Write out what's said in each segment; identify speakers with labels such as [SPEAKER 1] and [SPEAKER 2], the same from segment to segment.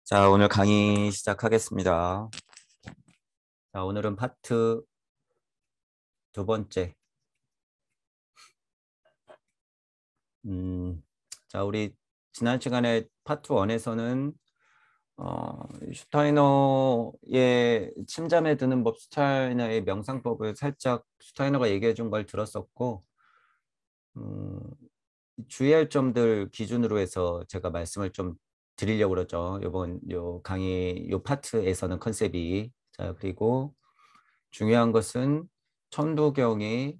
[SPEAKER 1] 자, 오늘 강의 시작하겠습니다. 자, 오늘은 파트 두 번째. 자, 우리 지난 시간에 파트 1에서는 슈타이너의 침잠에 드는 법, 슈타이너의 명상법을 살짝 슈타이너가 얘기해 준 걸 들었었고, 음, 주의할 점들 기준으로 해서 제가 말씀을 좀 드리려고 그러죠. 이번 요 강의 요 파트에서는 컨셉이. 자, 그리고 중요한 것은 천부경이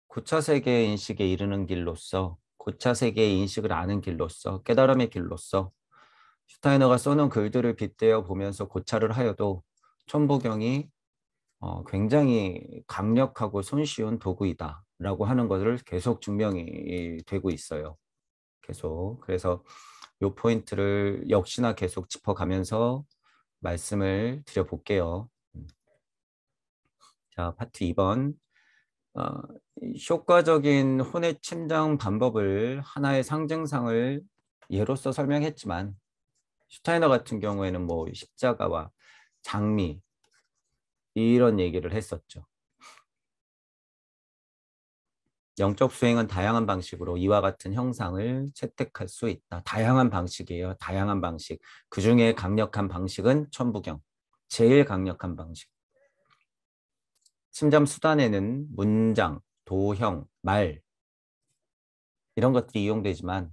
[SPEAKER 1] 고차세계 인식에 이르는 길로서, 고차세계의 인식을 아는 길로서, 깨달음의 길로서 슈타이너가 써놓은 글들을 빗대어 보면서 고찰을 하여도 천부경이 굉장히 강력하고 손쉬운 도구이다 라고 하는 것을 계속 증명이 되고 있어요. 계속. 그래서 이 포인트를 역시나 계속 짚어가면서 말씀을 드려볼게요. 자, 파트 2번. 어, 효과적인 혼의 침장 방법을 하나의 상징상을 예로서 설명했지만 슈타이너 같은 경우에는 뭐 십자가와 장미 이런 얘기를 했었죠. 영적 수행은 다양한 방식으로 이와 같은 형상을 채택할 수 있다. 다양한 방식이에요. 다양한 방식. 그중에 강력한 방식은 천부경. 제일 강력한 방식. 침잠 수단에는 문장, 도형, 말 이런 것들이 이용되지만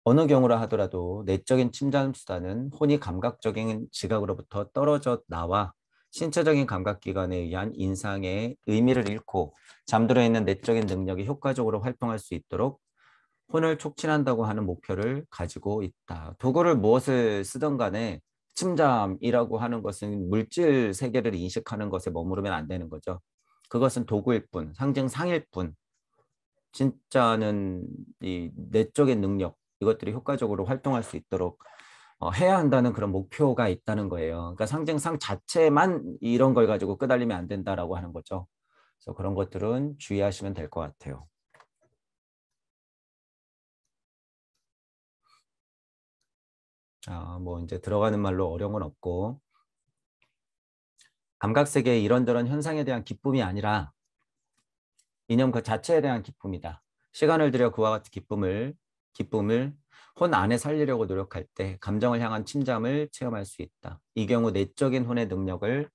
[SPEAKER 1] 어느 경우라 하더라도 내적인 침잠 수단은 혼이 감각적인 지각으로부터 떨어져 나와 신체적인 감각기관에 의한 인상의 의미를 잃고 잠들어 있는 내적인 능력이 효과적으로 활동할 수 있도록 혼을 촉진한다고 하는 목표를 가지고 있다. 도구를 무엇을 쓰든 간에 침잠이라고 하는 것은 물질 세계를 인식하는 것에 머무르면 안 되는 거죠. 그것은 도구일 뿐, 상징상일 뿐, 진짜는 이 내적인 능력 이것들이 효과적으로 활동할 수 있도록 해야 한다는 그런 목표가 있다는 거예요. 그러니까 상징상 자체만 이런 걸 가지고 끄달리면 안 된다라고 하는 거죠. 그래서 그런 것들은 주의하시면 될 것 같아요. 뭐 이제 들어가는 말로 어려운 건 없고 감각세계의 이런저런 현상에 대한 기쁨이 아니라 이념 그 자체에 대한 기쁨이다. 시간을 들여 그와 같은 기쁨을 혼 안에 살리려고 노력할 때 감정을 향한 침잠을 체험할 수 있다. 이 경우 내적인 혼의 능력을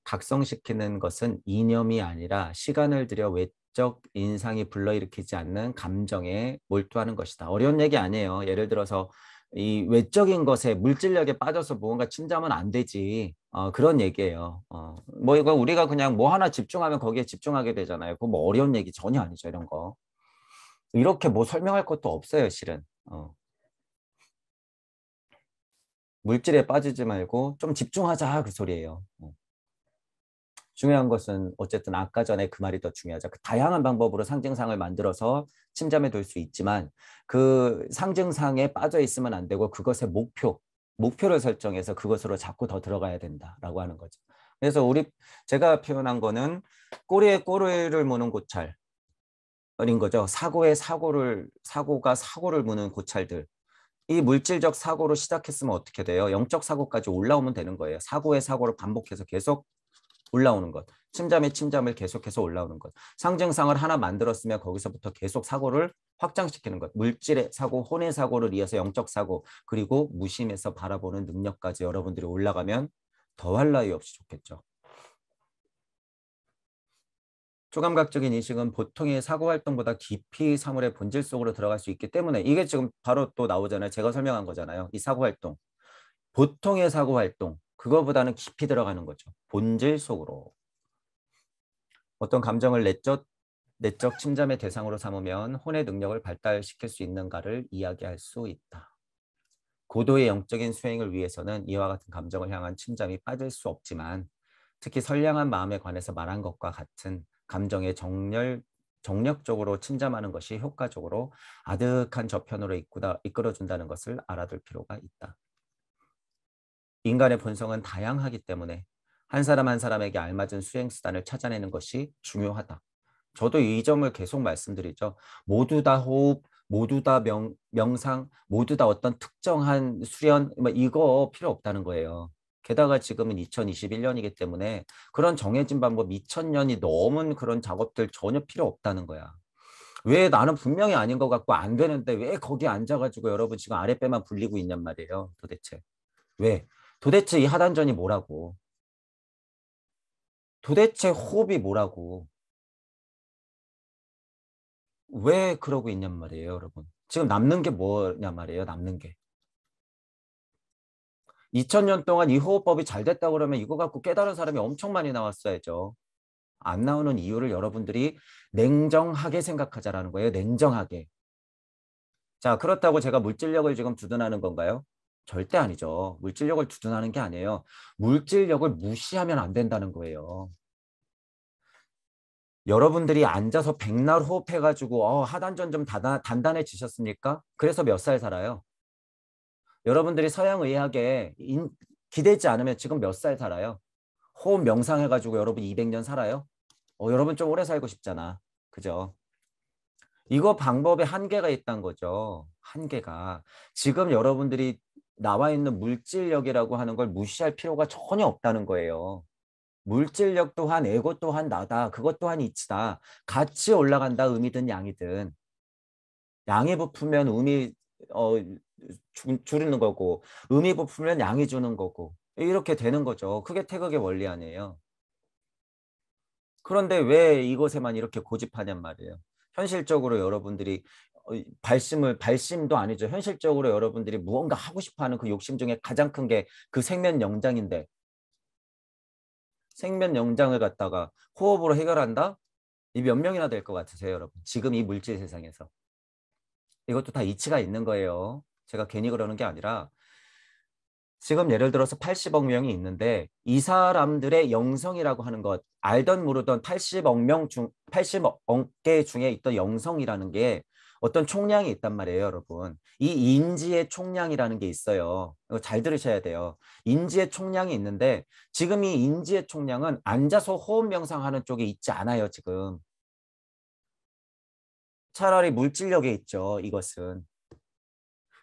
[SPEAKER 1] 각성시키는 것은 이념이 아니라 시간을 들여 외적 인상이 불러일으키지 않는 감정에 몰두하는 것이다. 어려운 얘기 아니에요. 예를 들어서 이 외적인 것에 물질력에 빠져서 무언가 침잠은 안 되지. 그런 얘기예요. 뭐 이거 우리가 그냥 뭐 하나 집중하면 거기에 집중하게 되잖아요. 그거 뭐 어려운 얘기 전혀 아니죠. 이런 거. 이렇게 뭐 설명할 것도 없어요, 실은. 물질에 빠지지 말고 좀 집중하자 그 소리예요. 중요한 것은 어쨌든 아까 전에 그 말이 더 중요하죠. 그 다양한 방법으로 상징상을 만들어서 침잠에 둘 수 있지만 그 상징상에 빠져 있으면 안 되고 그것의 목표를 설정해서 그것으로 자꾸 더 들어가야 된다라고 하는 거죠. 그래서 제가 표현한 거는 꼬리에 꼬리를 무는 고찰 어린 거죠. 사고가 사고를 무는 고찰들. 이 물질적 사고로 시작했으면 어떻게 돼요? 영적 사고까지 올라오면 되는 거예요. 사고의 사고를 반복해서 계속 올라오는 것. 침잠의 침잠을 계속해서 올라오는 것. 상징상을 하나 만들었으면 거기서부터 계속 사고를 확장시키는 것. 물질의 사고, 혼의 사고를 이어서 영적 사고, 그리고 무심해서 바라보는 능력까지 여러분들이 올라가면 더할 나위 없이 좋겠죠. 초감각적인 인식은 보통의 사고활동보다 깊이 사물의 본질 속으로 들어갈 수 있기 때문에 이게 지금 바로 또 나오잖아요. 제가 설명한 거잖아요. 이 사고활동. 보통의 사고활동. 그거보다는 깊이 들어가는 거죠. 본질 속으로. 어떤 감정을 내적 침잠의 대상으로 삼으면 혼의 능력을 발달시킬 수 있는가를 이야기할 수 있다. 고도의 영적인 수행을 위해서는 이와 같은 감정을 향한 침잠이 빠질 수 없지만 특히 선량한 마음에 관해서 말한 것과 같은 감정의 정력적으로 침잠하는 것이 효과적으로 아득한 저편으로 이끌어준다는 것을 알아둘 필요가 있다. 인간의 본성은 다양하기 때문에 한 사람 한 사람에게 알맞은 수행 수단을 찾아내는 것이 중요하다. 저도 이 점을 계속 말씀드리죠. 모두 다 호흡, 모두 다 명상, 모두 다 어떤 특정한 수련, 뭐 이거 필요 없다는 거예요. 게다가 지금은 2021년이기 때문에 그런 정해진 방법 2000년이 넘은 그런 작업들 전혀 필요 없다는 거야. 왜 나는 분명히 아닌 것 같고 안 되는데 왜 거기 앉아가지고 여러분 지금 아랫배만 불리고 있냔 말이에요. 도대체. 왜? 도대체 이 하단전이 뭐라고? 도대체 호흡이 뭐라고? 왜 그러고 있냔 말이에요, 여러분. 지금 남는 게 뭐냐 말이에요, 남는 게. 2000년 동안 이 호흡법이 잘 됐다 그러면 이거 갖고 깨달은 사람이 엄청 많이 나왔어야죠. 안 나오는 이유를 여러분들이 냉정하게 생각하자라는 거예요. 냉정하게. 자, 그렇다고 제가 물질력을 지금 두둔하는 건가요? 절대 아니죠. 물질력을 두둔하는 게 아니에요. 물질력을 무시하면 안 된다는 거예요. 여러분들이 앉아서 백날 호흡해가지고 하단전 좀 단단해지셨습니까? 그래서 몇 살 살아요? 여러분들이 서양의학에 기대지 않으면 지금 몇 살 살아요? 호흡 명상해가지고 여러분 200년 살아요? 여러분 좀 오래 살고 싶잖아. 그죠? 이거 방법에 한계가 있다는 거죠. 한계가. 지금 여러분들이 나와 있는 물질력이라고 하는 걸 무시할 필요가 전혀 없다는 거예요. 물질력 또한 에고 또한 나다. 그것 또한 이치다. 같이 올라간다. 음이든 양이든. 양이 부풀면 음이 어, 줄이는 거고 음이 부풀면 양이 주는 거고 이렇게 되는 거죠. 그게 태극의 원리 아니에요. 그런데 왜 이것에만 이렇게 고집하냔 말이에요. 현실적으로 여러분들이 발심도 아니죠. 현실적으로 여러분들이 무언가 하고 싶어하는 그 욕심 중에 가장 큰 게 그 생면영장인데 생면영장을 갖다가 호흡으로 해결한다? 이 몇 명이나 될 것 같으세요, 여러분? 지금 이 물질 세상에서. 이것도 다 이치가 있는 거예요. 제가 괜히 그러는 게 아니라 지금 예를 들어서 80억 명이 있는데 이 사람들의 영성이라고 하는 것 알던 모르던 80억 명 중 80억 개 중에 있던 영성이라는 게 어떤 총량이 있단 말이에요, 여러분. 이 인지의 총량이라는 게 있어요. 이거 잘 들으셔야 돼요. 인지의 총량이 있는데 지금 이 인지의 총량은 앉아서 호흡 명상하는 쪽에 있지 않아요, 지금. 차라리 물질력에 있죠, 이것은.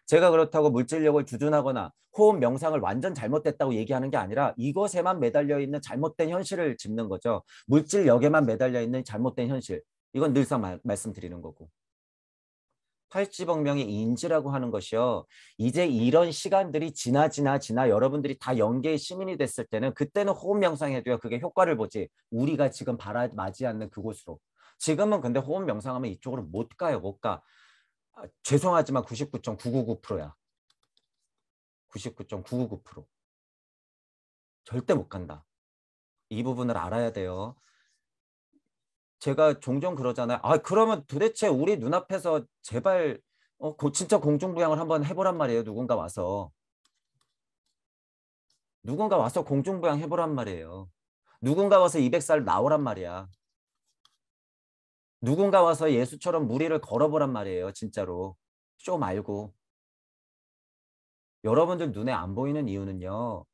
[SPEAKER 1] 제가 그렇다고 물질력을 주둔하거나 호흡 명상을 완전 잘못됐다고 얘기하는 게 아니라 이것에만 매달려 있는 잘못된 현실을 짚는 거죠. 물질력에만 매달려 있는 잘못된 현실. 이건 늘상 말씀드리는 거고. 80억 명의 인지라고 하는 것이요. 이제 이런 시간들이 지나 여러분들이 다 영계의 시민이 됐을 때는 그때는 호흡 명상해도요. 그게 효과를 보지. 우리가 지금 바라마지 않는 그곳으로. 지금은 근데 호흡 명상하면 이쪽으로 못 가요. 못 가. 죄송하지만 99.999%야. 99.999%. 절대 못 간다. 이 부분을 알아야 돼요. 제가 종종 그러잖아요. 그러면 도대체 우리 눈앞에서 제발 진짜 공중부양을 한번 해보란 말이에요. 누군가 와서. 누군가 와서 공중부양 해보란 말이에요. 누군가 와서 200살 나오란 말이야. 누군가 와서 예수처럼 무리를 걸어보란 말이에요. 진짜로. 쇼 말고. 여러분들 눈에 안 보이는 이유는요.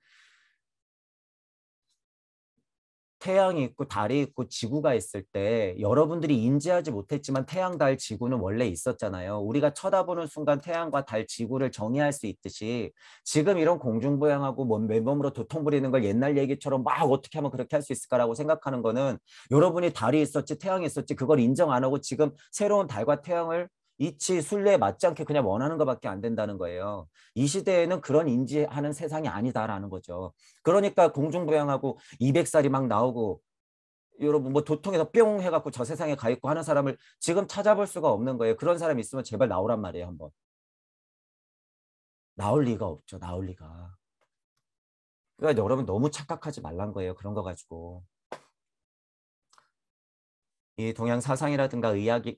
[SPEAKER 1] 태양이 있고 달이 있고 지구가 있을 때 여러분들이 인지하지 못했지만 태양, 달, 지구는 원래 있었잖아요. 우리가 쳐다보는 순간 태양과 달, 지구를 정의할 수 있듯이 지금 이런 공중부양하고 맨몸으로 도통 부리는 걸 옛날 얘기처럼 막 어떻게 하면 그렇게 할 수 있을까라고 생각하는 거는 여러분이 달이 있었지 태양이 있었지 그걸 인정 안 하고 지금 새로운 달과 태양을 이치 순례에 맞지 않게 그냥 원하는 것밖에 안 된다는 거예요. 이 시대에는 그런 인지하는 세상이 아니다라는 거죠. 그러니까 공중부양하고 200살이 막 나오고 여러분 뭐 도통에서 뿅 해갖고 저 세상에 가 있고 하는 사람을 지금 찾아볼 수가 없는 거예요. 그런 사람 있으면 제발 나오란 말이에요. 한번. 나올 리가 없죠. 나올 리가. 그러니까 여러분 너무 착각하지 말란 거예요. 그런 거 가지고. 이 동양 사상이라든가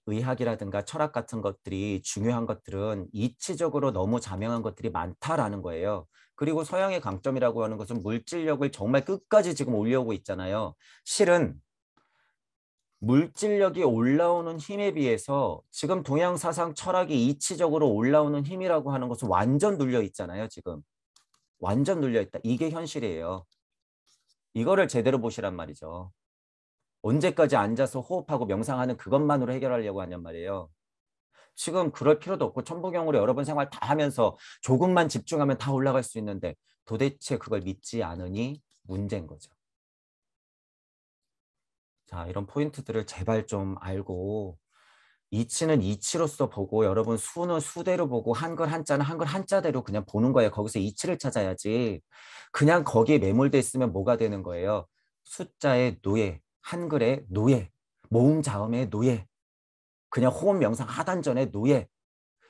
[SPEAKER 1] 의학이라든가 철학 같은 것들이 중요한 것들은 이치적으로 너무 자명한 것들이 많다라는 거예요. 그리고 서양의 강점이라고 하는 것은 물질력을 정말 끝까지 지금 올려오고 있잖아요. 실은 물질력이 올라오는 힘에 비해서 지금 동양 사상 철학이 이치적으로 올라오는 힘이라고 하는 것은 완전 눌려 있잖아요. 지금 완전 눌려 있다. 이게 현실이에요. 이거를 제대로 보시란 말이죠. 언제까지 앉아서 호흡하고 명상하는 그것만으로 해결하려고 하냔 말이에요. 지금 그럴 필요도 없고 천부경으로 여러분 생활 다 하면서 조금만 집중하면 다 올라갈 수 있는데 도대체 그걸 믿지 않으니 문제인 거죠. 자, 이런 포인트들을 제발 좀 알고 이치는 이치로서 보고 여러분 수는 수대로 보고 한글 한자는 한글 한자대로 그냥 보는 거예요. 거기서 이치를 찾아야지. 그냥 거기에 매몰돼 있으면 뭐가 되는 거예요? 숫자의 노예, 한글의 노예, 모음 자음의 노예, 그냥 호흡 명상 하단전의 노예,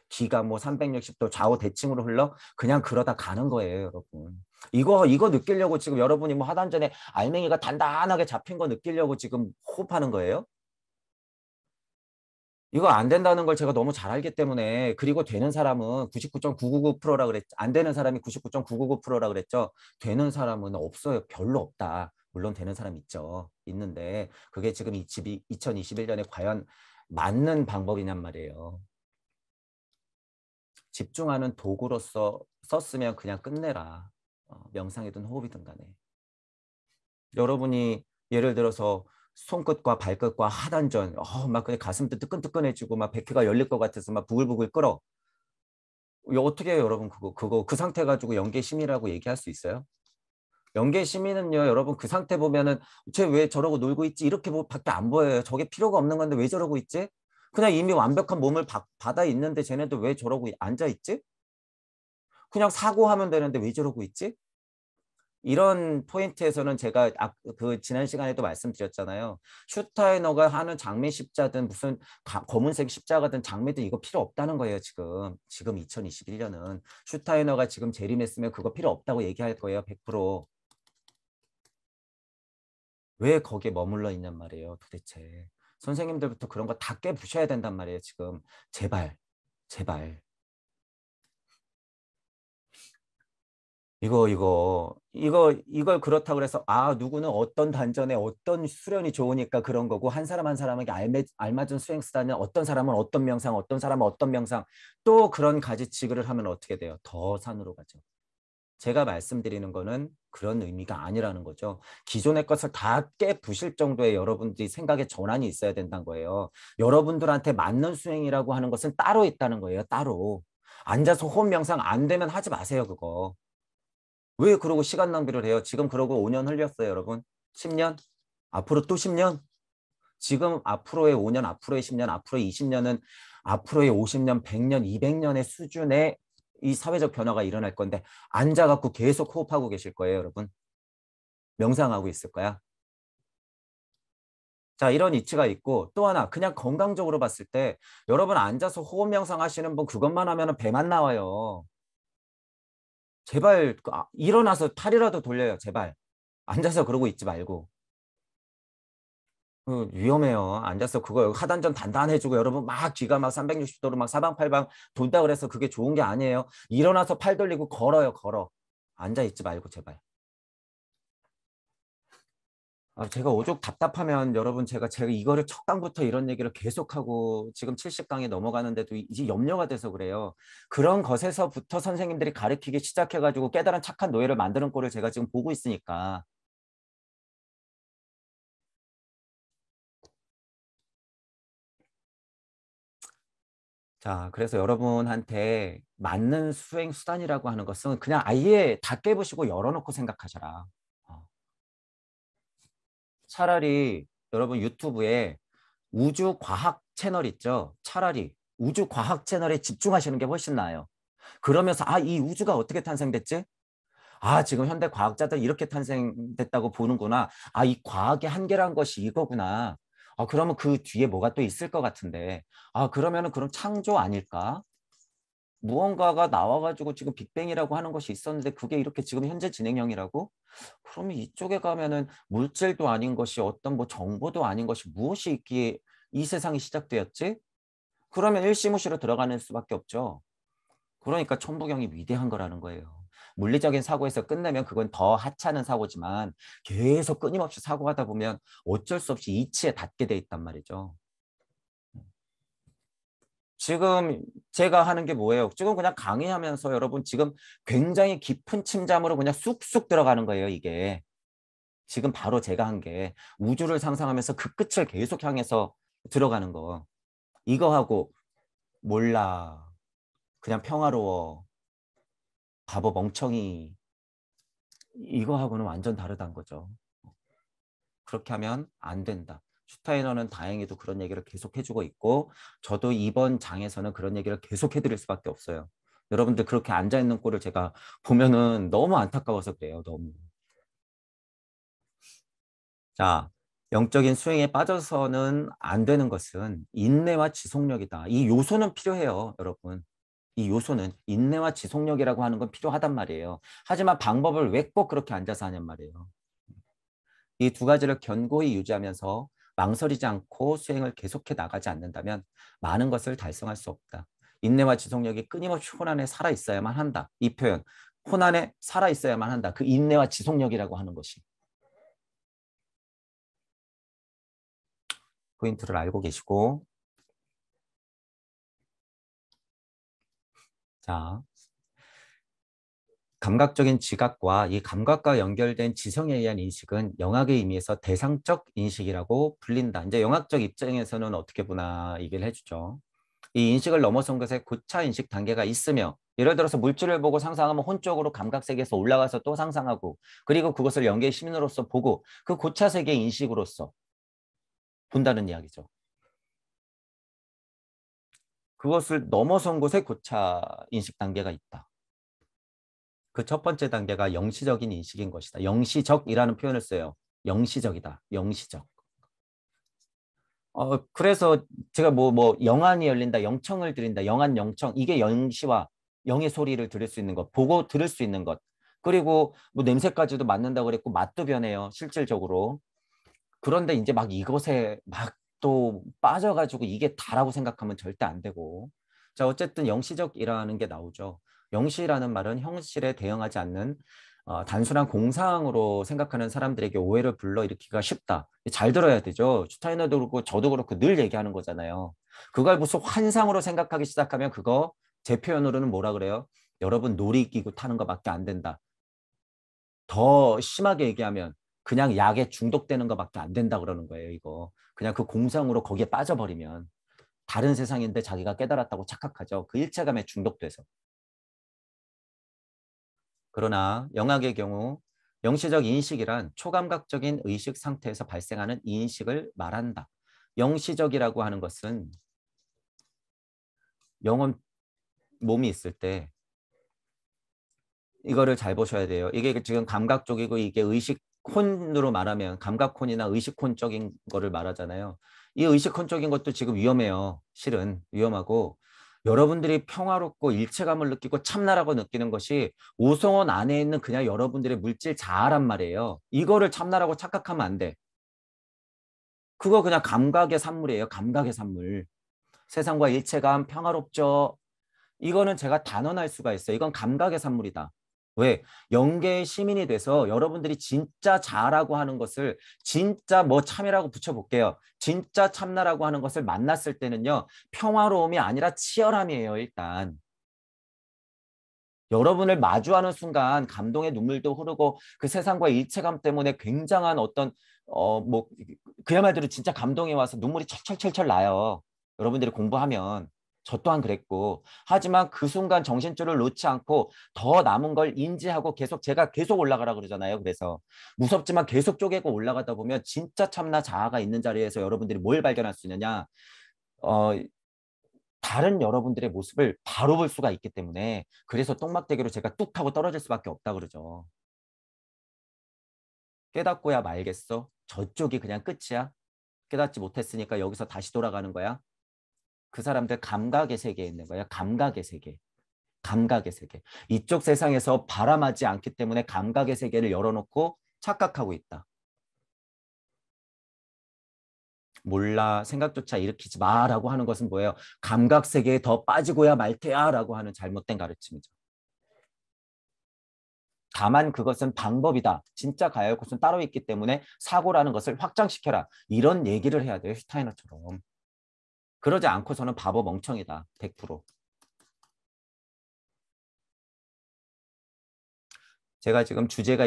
[SPEAKER 1] 기가 뭐 360도 좌우 대칭으로 흘러 그냥 그러다 가는 거예요, 여러분. 이거 느끼려고 지금 여러분이 뭐 하단전에 알맹이가 단단하게 잡힌 거 느끼려고 지금 호흡하는 거예요? 이거 안 된다는 걸 제가 너무 잘 알기 때문에 그리고 되는 사람은 99.999%라 그랬죠. 안 되는 사람이 99.999%라 그랬죠. 되는 사람은 없어요. 별로 없다. 물론 되는 사람 있죠. 있는데 그게 지금 2021년에 과연 맞는 방법이냔 말이에요. 집중하는 도구로서 썼으면 그냥 끝내라. 명상이든 호흡이든 간에. 여러분이 예를 들어서 손끝과 발끝과 하단전 막 그냥 가슴도 뜨끈뜨끈해지고 막 백회가 열릴 것 같아서 막 부글부글 끓어. 이거 어떻게 해요, 여러분? 그거 그 상태 가지고 연계심이라고 얘기할 수 있어요? 연계심이는요, 여러분 그 상태 보면은 쟤 왜 저러고 놀고 있지? 이렇게 밖에 안 보여요. 저게 필요가 없는 건데 왜 저러고 있지? 그냥 이미 완벽한 몸을 받아 있는데 쟤네들 왜 저러고 앉아 있지? 그냥 사고하면 되는데 왜 저러고 있지? 이런 포인트에서는 제가 그 지난 시간에도 말씀드렸잖아요. 슈타이너가 하는 장미 십자든 무슨 검은색 십자가든 장미든 이거 필요 없다는 거예요. 지금 2021년은 슈타이너가 지금 재림했으면 그거 필요 없다고 얘기할 거예요. 100%. 왜 거기에 머물러 있냔 말이에요. 도대체 선생님들부터 그런 거 다 깨부셔야 된단 말이에요. 지금 제발 제발. 이걸 그렇다고 그래서 누구는 어떤 단전에 어떤 수련이 좋으니까 그런 거고 한 사람 한 사람에게 알맞은 수행 수단은 어떤 사람은 어떤 명상 어떤 사람은 어떤 명상 또 그런 가지치기를 하면 어떻게 돼요? 더 산으로 가죠. 제가 말씀드리는 거는 그런 의미가 아니라는 거죠. 기존의 것을 다 깨부실 정도의 여러분들이 생각의 전환이 있어야 된다는 거예요. 여러분들한테 맞는 수행이라고 하는 것은 따로 있다는 거예요. 따로. 앉아서 호흡 명상 안 되면 하지 마세요. 그거. 왜 그러고 시간 낭비를 해요? 지금 그러고 5년 흘렸어요, 여러분. 10년? 앞으로 또 10년? 지금 앞으로의 5년, 앞으로의 10년, 앞으로의 20년은 앞으로의 50년, 100년, 200년의 수준의 이 사회적 변화가 일어날 건데 앉아갖고 계속 호흡하고 계실 거예요, 여러분. 명상하고 있을 거야. 자, 이런 이치가 있고 또 하나 그냥 건강적으로 봤을 때 여러분 앉아서 호흡 명상 하시는 분 그것만 하면 배만 나와요. 제발 일어나서 팔이라도 돌려요, 제발. 앉아서 그러고 있지 말고. 위험해요. 앉아서 그거 하단전 단단해지고 여러분 막 귀가 막 360도로 막 사방팔방 돈다 그래서 그게 좋은 게 아니에요. 일어나서 팔 돌리고 걸어요, 걸어. 앉아 있지 말고 제발. 제가 오죽 답답하면 여러분 제가 이거를 첫 강부터 이런 얘기를 계속하고 지금 70강에 넘어가는데도 이제 염려가 돼서 그래요. 그런 것에서부터 선생님들이 가르치기 시작해가지고 깨달은 착한 노예를 만드는 꼴을 제가 지금 보고 있으니까. 자, 그래서 여러분한테 맞는 수행 수단이라고 하는 것은 그냥 아예 다 깨부시고 열어놓고 생각하셔라. 어. 차라리 여러분 유튜브에 우주 과학 채널 있죠? 차라리 우주 과학 채널에 집중하시는 게 훨씬 나아요. 그러면서 이 우주가 어떻게 탄생됐지? 지금 현대 과학자들 이렇게 탄생됐다고 보는구나. 이 과학의 한계란 것이 이거구나. 그러면 그 뒤에 뭐가 또 있을 것 같은데. 그러면은 그럼 창조 아닐까? 무언가가 나와가지고 지금 빅뱅이라고 하는 것이 있었는데 그게 이렇게 지금 현재 진행형이라고? 그러면 이쪽에 가면은 물질도 아닌 것이 어떤 뭐 정보도 아닌 것이 무엇이 있기에 이 세상이 시작되었지? 그러면 일시무시로 들어가는 수밖에 없죠. 그러니까 천부경이 위대한 거라는 거예요. 물리적인 사고에서 끝내면 그건 더 하찮은 사고지만 계속 끊임없이 사고하다 보면 어쩔 수 없이 이치에 닿게 돼 있단 말이죠. 지금 제가 하는 게 뭐예요? 지금 그냥 강의하면서 여러분 지금 굉장히 깊은 침잠으로 그냥 쑥쑥 들어가는 거예요, 이게. 지금 바로 제가 한 게 우주를 상상하면서 그 끝을 계속 향해서 들어가는 거. 이거 하고 몰라. 그냥 평화로워. 바보 멍청이. 이거하고는 완전 다르다는 거죠. 그렇게 하면 안 된다. 슈타이너는 다행히도 그런 얘기를 계속 해주고 있고 저도 이번 장에서는 그런 얘기를 계속 해드릴 수밖에 없어요. 여러분들 그렇게 앉아있는 꼴을 제가 보면은 너무 안타까워서 그래요. 너무. 자, 영적인 수행에 빠져서는 안 되는 것은 인내와 지속력이다. 이 요소는 필요해요, 여러분. 이 요소는 인내와 지속력이라고 하는 건 필요하단 말이에요. 하지만 방법을 왜 꼭 그렇게 앉아서 하냔 말이에요. 이 두 가지를 견고히 유지하면서 망설이지 않고 수행을 계속해 나가지 않는다면 많은 것을 달성할 수 없다. 인내와 지속력이 끊임없이 혼안에 살아있어야만 한다. 이 표현, 혼안에 살아있어야만 한다. 그 인내와 지속력이라고 하는 것이. 포인트를 알고 계시고 자, 감각적인 지각과 이 감각과 연결된 지성에 의한 인식은 영학의 의미에서 대상적 인식이라고 불린다. 이제 영학적 입장에서는 어떻게 보나 얘기를 해주죠. 이 인식을 넘어선 것에 고차 인식 단계가 있으며 예를 들어서 물질을 보고 상상하면 혼적으로 감각 세계에서 올라가서 또 상상하고 그리고 그것을 영계의 시민으로서 보고 그 고차 세계의 인식으로서 본다는 이야기죠. 그것을 넘어선 곳에 고차 인식 단계가 있다. 그 첫 번째 단계가 영시적인 인식인 것이다. 영시적이라는 표현을 써요. 영시적이다. 영시적. 그래서 제가 영안이 열린다, 영청을 드린다, 영안, 영청, 이게 영시와 영의 소리를 들을 수 있는 것, 보고 들을 수 있는 것. 그리고 뭐 냄새까지도 맡는다고 그랬고, 맛도 변해요, 실질적으로. 그런데 이제 막 이것에 막 또 빠져가지고 이게 다라고 생각하면 절대 안 되고. 자, 어쨌든 영시적이라는 게 나오죠. 영시라는 말은 형실에 대응하지 않는 단순한 공상으로 생각하는 사람들에게 오해를 불러일으키기가 쉽다. 잘 들어야 되죠. 슈타이너도 그렇고 저도 그렇고 늘 얘기하는 거잖아요. 그걸 무슨 환상으로 생각하기 시작하면 그거 제 표현으로는 뭐라 그래요? 여러분 놀이기구 타는 거밖에 안 된다. 더 심하게 얘기하면 그냥 약에 중독되는 것밖에 안 된다 그러는 거예요. 이거 그냥 그 공상으로 거기에 빠져버리면 다른 세상인데 자기가 깨달았다고 착각하죠. 그 일체감에 중독돼서. 그러나 영학의 경우 영시적 인식이란 초감각적인 의식 상태에서 발생하는 인식을 말한다. 영시적이라고 하는 것은 영혼 몸이 있을 때 이거를 잘 보셔야 돼요. 이게 지금 감각 쪽이고 이게 의식혼으로 말하면 감각혼이나 의식혼적인 거를 말하잖아요. 이 의식혼적인 것도 지금 위험해요. 실은 위험하고 여러분들이 평화롭고 일체감을 느끼고 참나라고 느끼는 것이 오성원 안에 있는 그냥 여러분들의 물질 자아란 말이에요. 이거를 참나라고 착각하면 안 돼. 그거 그냥 감각의 산물이에요. 감각의 산물. 세상과 일체감 평화롭죠. 이거는 제가 단언할 수가 있어요. 이건 감각의 산물이다. 왜? 영계의 시민이 돼서 여러분들이 진짜 자라고 하는 것을 진짜 뭐 참이라고 붙여볼게요. 진짜 참나라고 하는 것을 만났을 때는요. 평화로움이 아니라 치열함이에요. 일단. 여러분을 마주하는 순간 감동의 눈물도 흐르고 그 세상과 일체감 때문에 굉장한 어떤 그야말로 진짜 감동이 와서 눈물이 철철철철 나요. 여러분들이 공부하면. 저 또한 그랬고. 하지만 그 순간 정신줄을 놓지 않고 더 남은 걸 인지하고 계속 제가 계속 올라가라 그러잖아요. 그래서 무섭지만 계속 쪼개고 올라가다 보면 진짜 참나 자아가 있는 자리에서 여러분들이 뭘 발견할 수 있느냐. 어, 다른 여러분들의 모습을 바로 볼 수가 있기 때문에 그래서 똥막대기로 제가 뚝 하고 떨어질 수밖에 없다 그러죠. 깨닫고야 말겠어? 저쪽이 그냥 끝이야? 깨닫지 못했으니까 여기서 다시 돌아가는 거야? 그 사람들 감각의 세계에 있는 거야. 감각의 세계. 감각의 세계. 이쪽 세상에서 바람하지 않기 때문에 감각의 세계를 열어놓고 착각하고 있다. 몰라 생각조차 일으키지 마라고 하는 것은 뭐예요? 감각 세계에 더 빠지고야 말 테야 라고 하는 잘못된 가르침이죠. 다만 그것은 방법이다. 진짜 가야 할 곳은 따로 있기 때문에 사고라는 것을 확장시켜라. 이런 얘기를 해야 돼요. 슈타이너처럼. 그러지 않고서는 바보 멍청이다. 100%. 제가 지금 주제가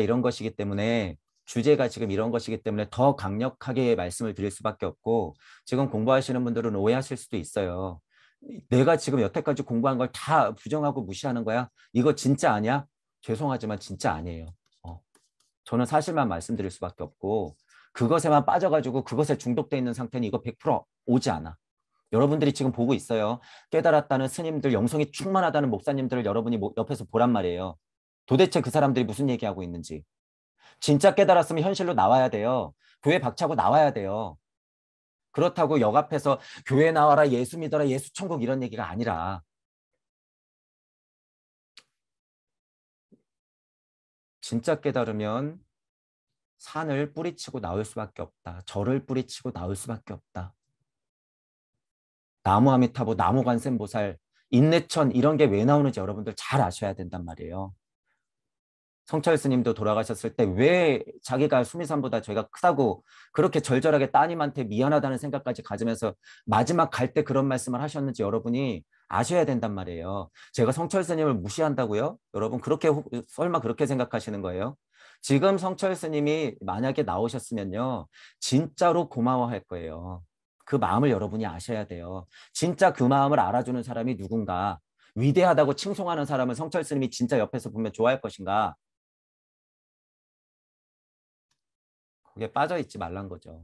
[SPEAKER 1] 지금 이런 것이기 때문에 더 강력하게 말씀을 드릴 수밖에 없고 지금 공부하시는 분들은 오해하실 수도 있어요. 내가 지금 여태까지 공부한 걸 다 부정하고 무시하는 거야? 이거 진짜 아니야? 죄송하지만 진짜 아니에요. 어. 저는 사실만 말씀드릴 수밖에 없고 그것에만 빠져가지고 그것에 중독돼 있는 상태는 이거 100% 오지 않아. 여러분들이 지금 보고 있어요. 깨달았다는 스님들, 영성이 충만하다는 목사님들을 여러분이 옆에서 보란 말이에요. 도대체 그 사람들이 무슨 얘기하고 있는지. 진짜 깨달았으면 현실로 나와야 돼요. 교회 박차고 나와야 돼요. 그렇다고 역 앞에서 교회 나와라, 예수 믿어라, 예수 천국 이런 얘기가 아니라 진짜 깨달으면 산을 뿌리치고 나올 수밖에 없다. 절을 뿌리치고 나올 수밖에 없다. 나무 아미타보, 나무 관세음보살, 인내천 이런 게 왜 나오는지 여러분들 잘 아셔야 된단 말이에요. 성철 스님도 돌아가셨을 때 왜 자기가 수미산보다 죄가 크다고 그렇게 절절하게 따님한테 미안하다는 생각까지 가지면서 마지막 갈 때 그런 말씀을 하셨는지 여러분이 아셔야 된단 말이에요. 제가 성철 스님을 무시한다고요? 여러분 그렇게 설마 그렇게 생각하시는 거예요? 지금 성철 스님이 만약에 나오셨으면요. 진짜로 고마워할 거예요. 그 마음을 여러분이 아셔야 돼요. 진짜 그 마음을 알아주는 사람이 누군가 위대하다고 칭송하는 사람을 성철 스님이 진짜 옆에서 보면 좋아할 것인가? 거기에 빠져 있지 말란 거죠.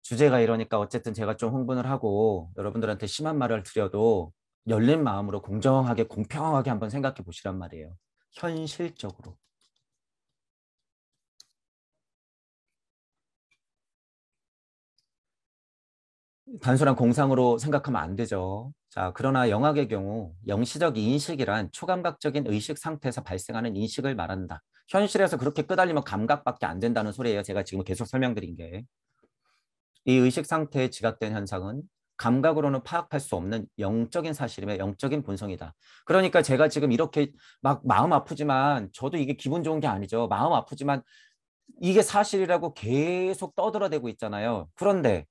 [SPEAKER 1] 주제가 이러니까 어쨌든 제가 좀 흥분을 하고 여러분들한테 심한 말을 드려도 열린 마음으로 공정하게 공평하게 한번 생각해 보시란 말이에요. 현실적으로. 단순한 공상으로 생각하면 안 되죠. 자, 그러나 영학의 경우 영시적 인식이란 초감각적인 의식 상태에서 발생하는 인식을 말한다. 현실에서 그렇게 끄달리면 감각밖에 안 된다는 소리예요. 제가 지금 계속 설명드린 게. 이 의식 상태에 지각된 현상은 감각으로는 파악할 수 없는 영적인 사실이며 영적인 본성이다. 그러니까 제가 지금 이렇게 막 마음 아프지만 저도 이게 기분 좋은 게 아니죠. 마음 아프지만 이게 사실이라고 계속 떠들어대고 있잖아요. 그런데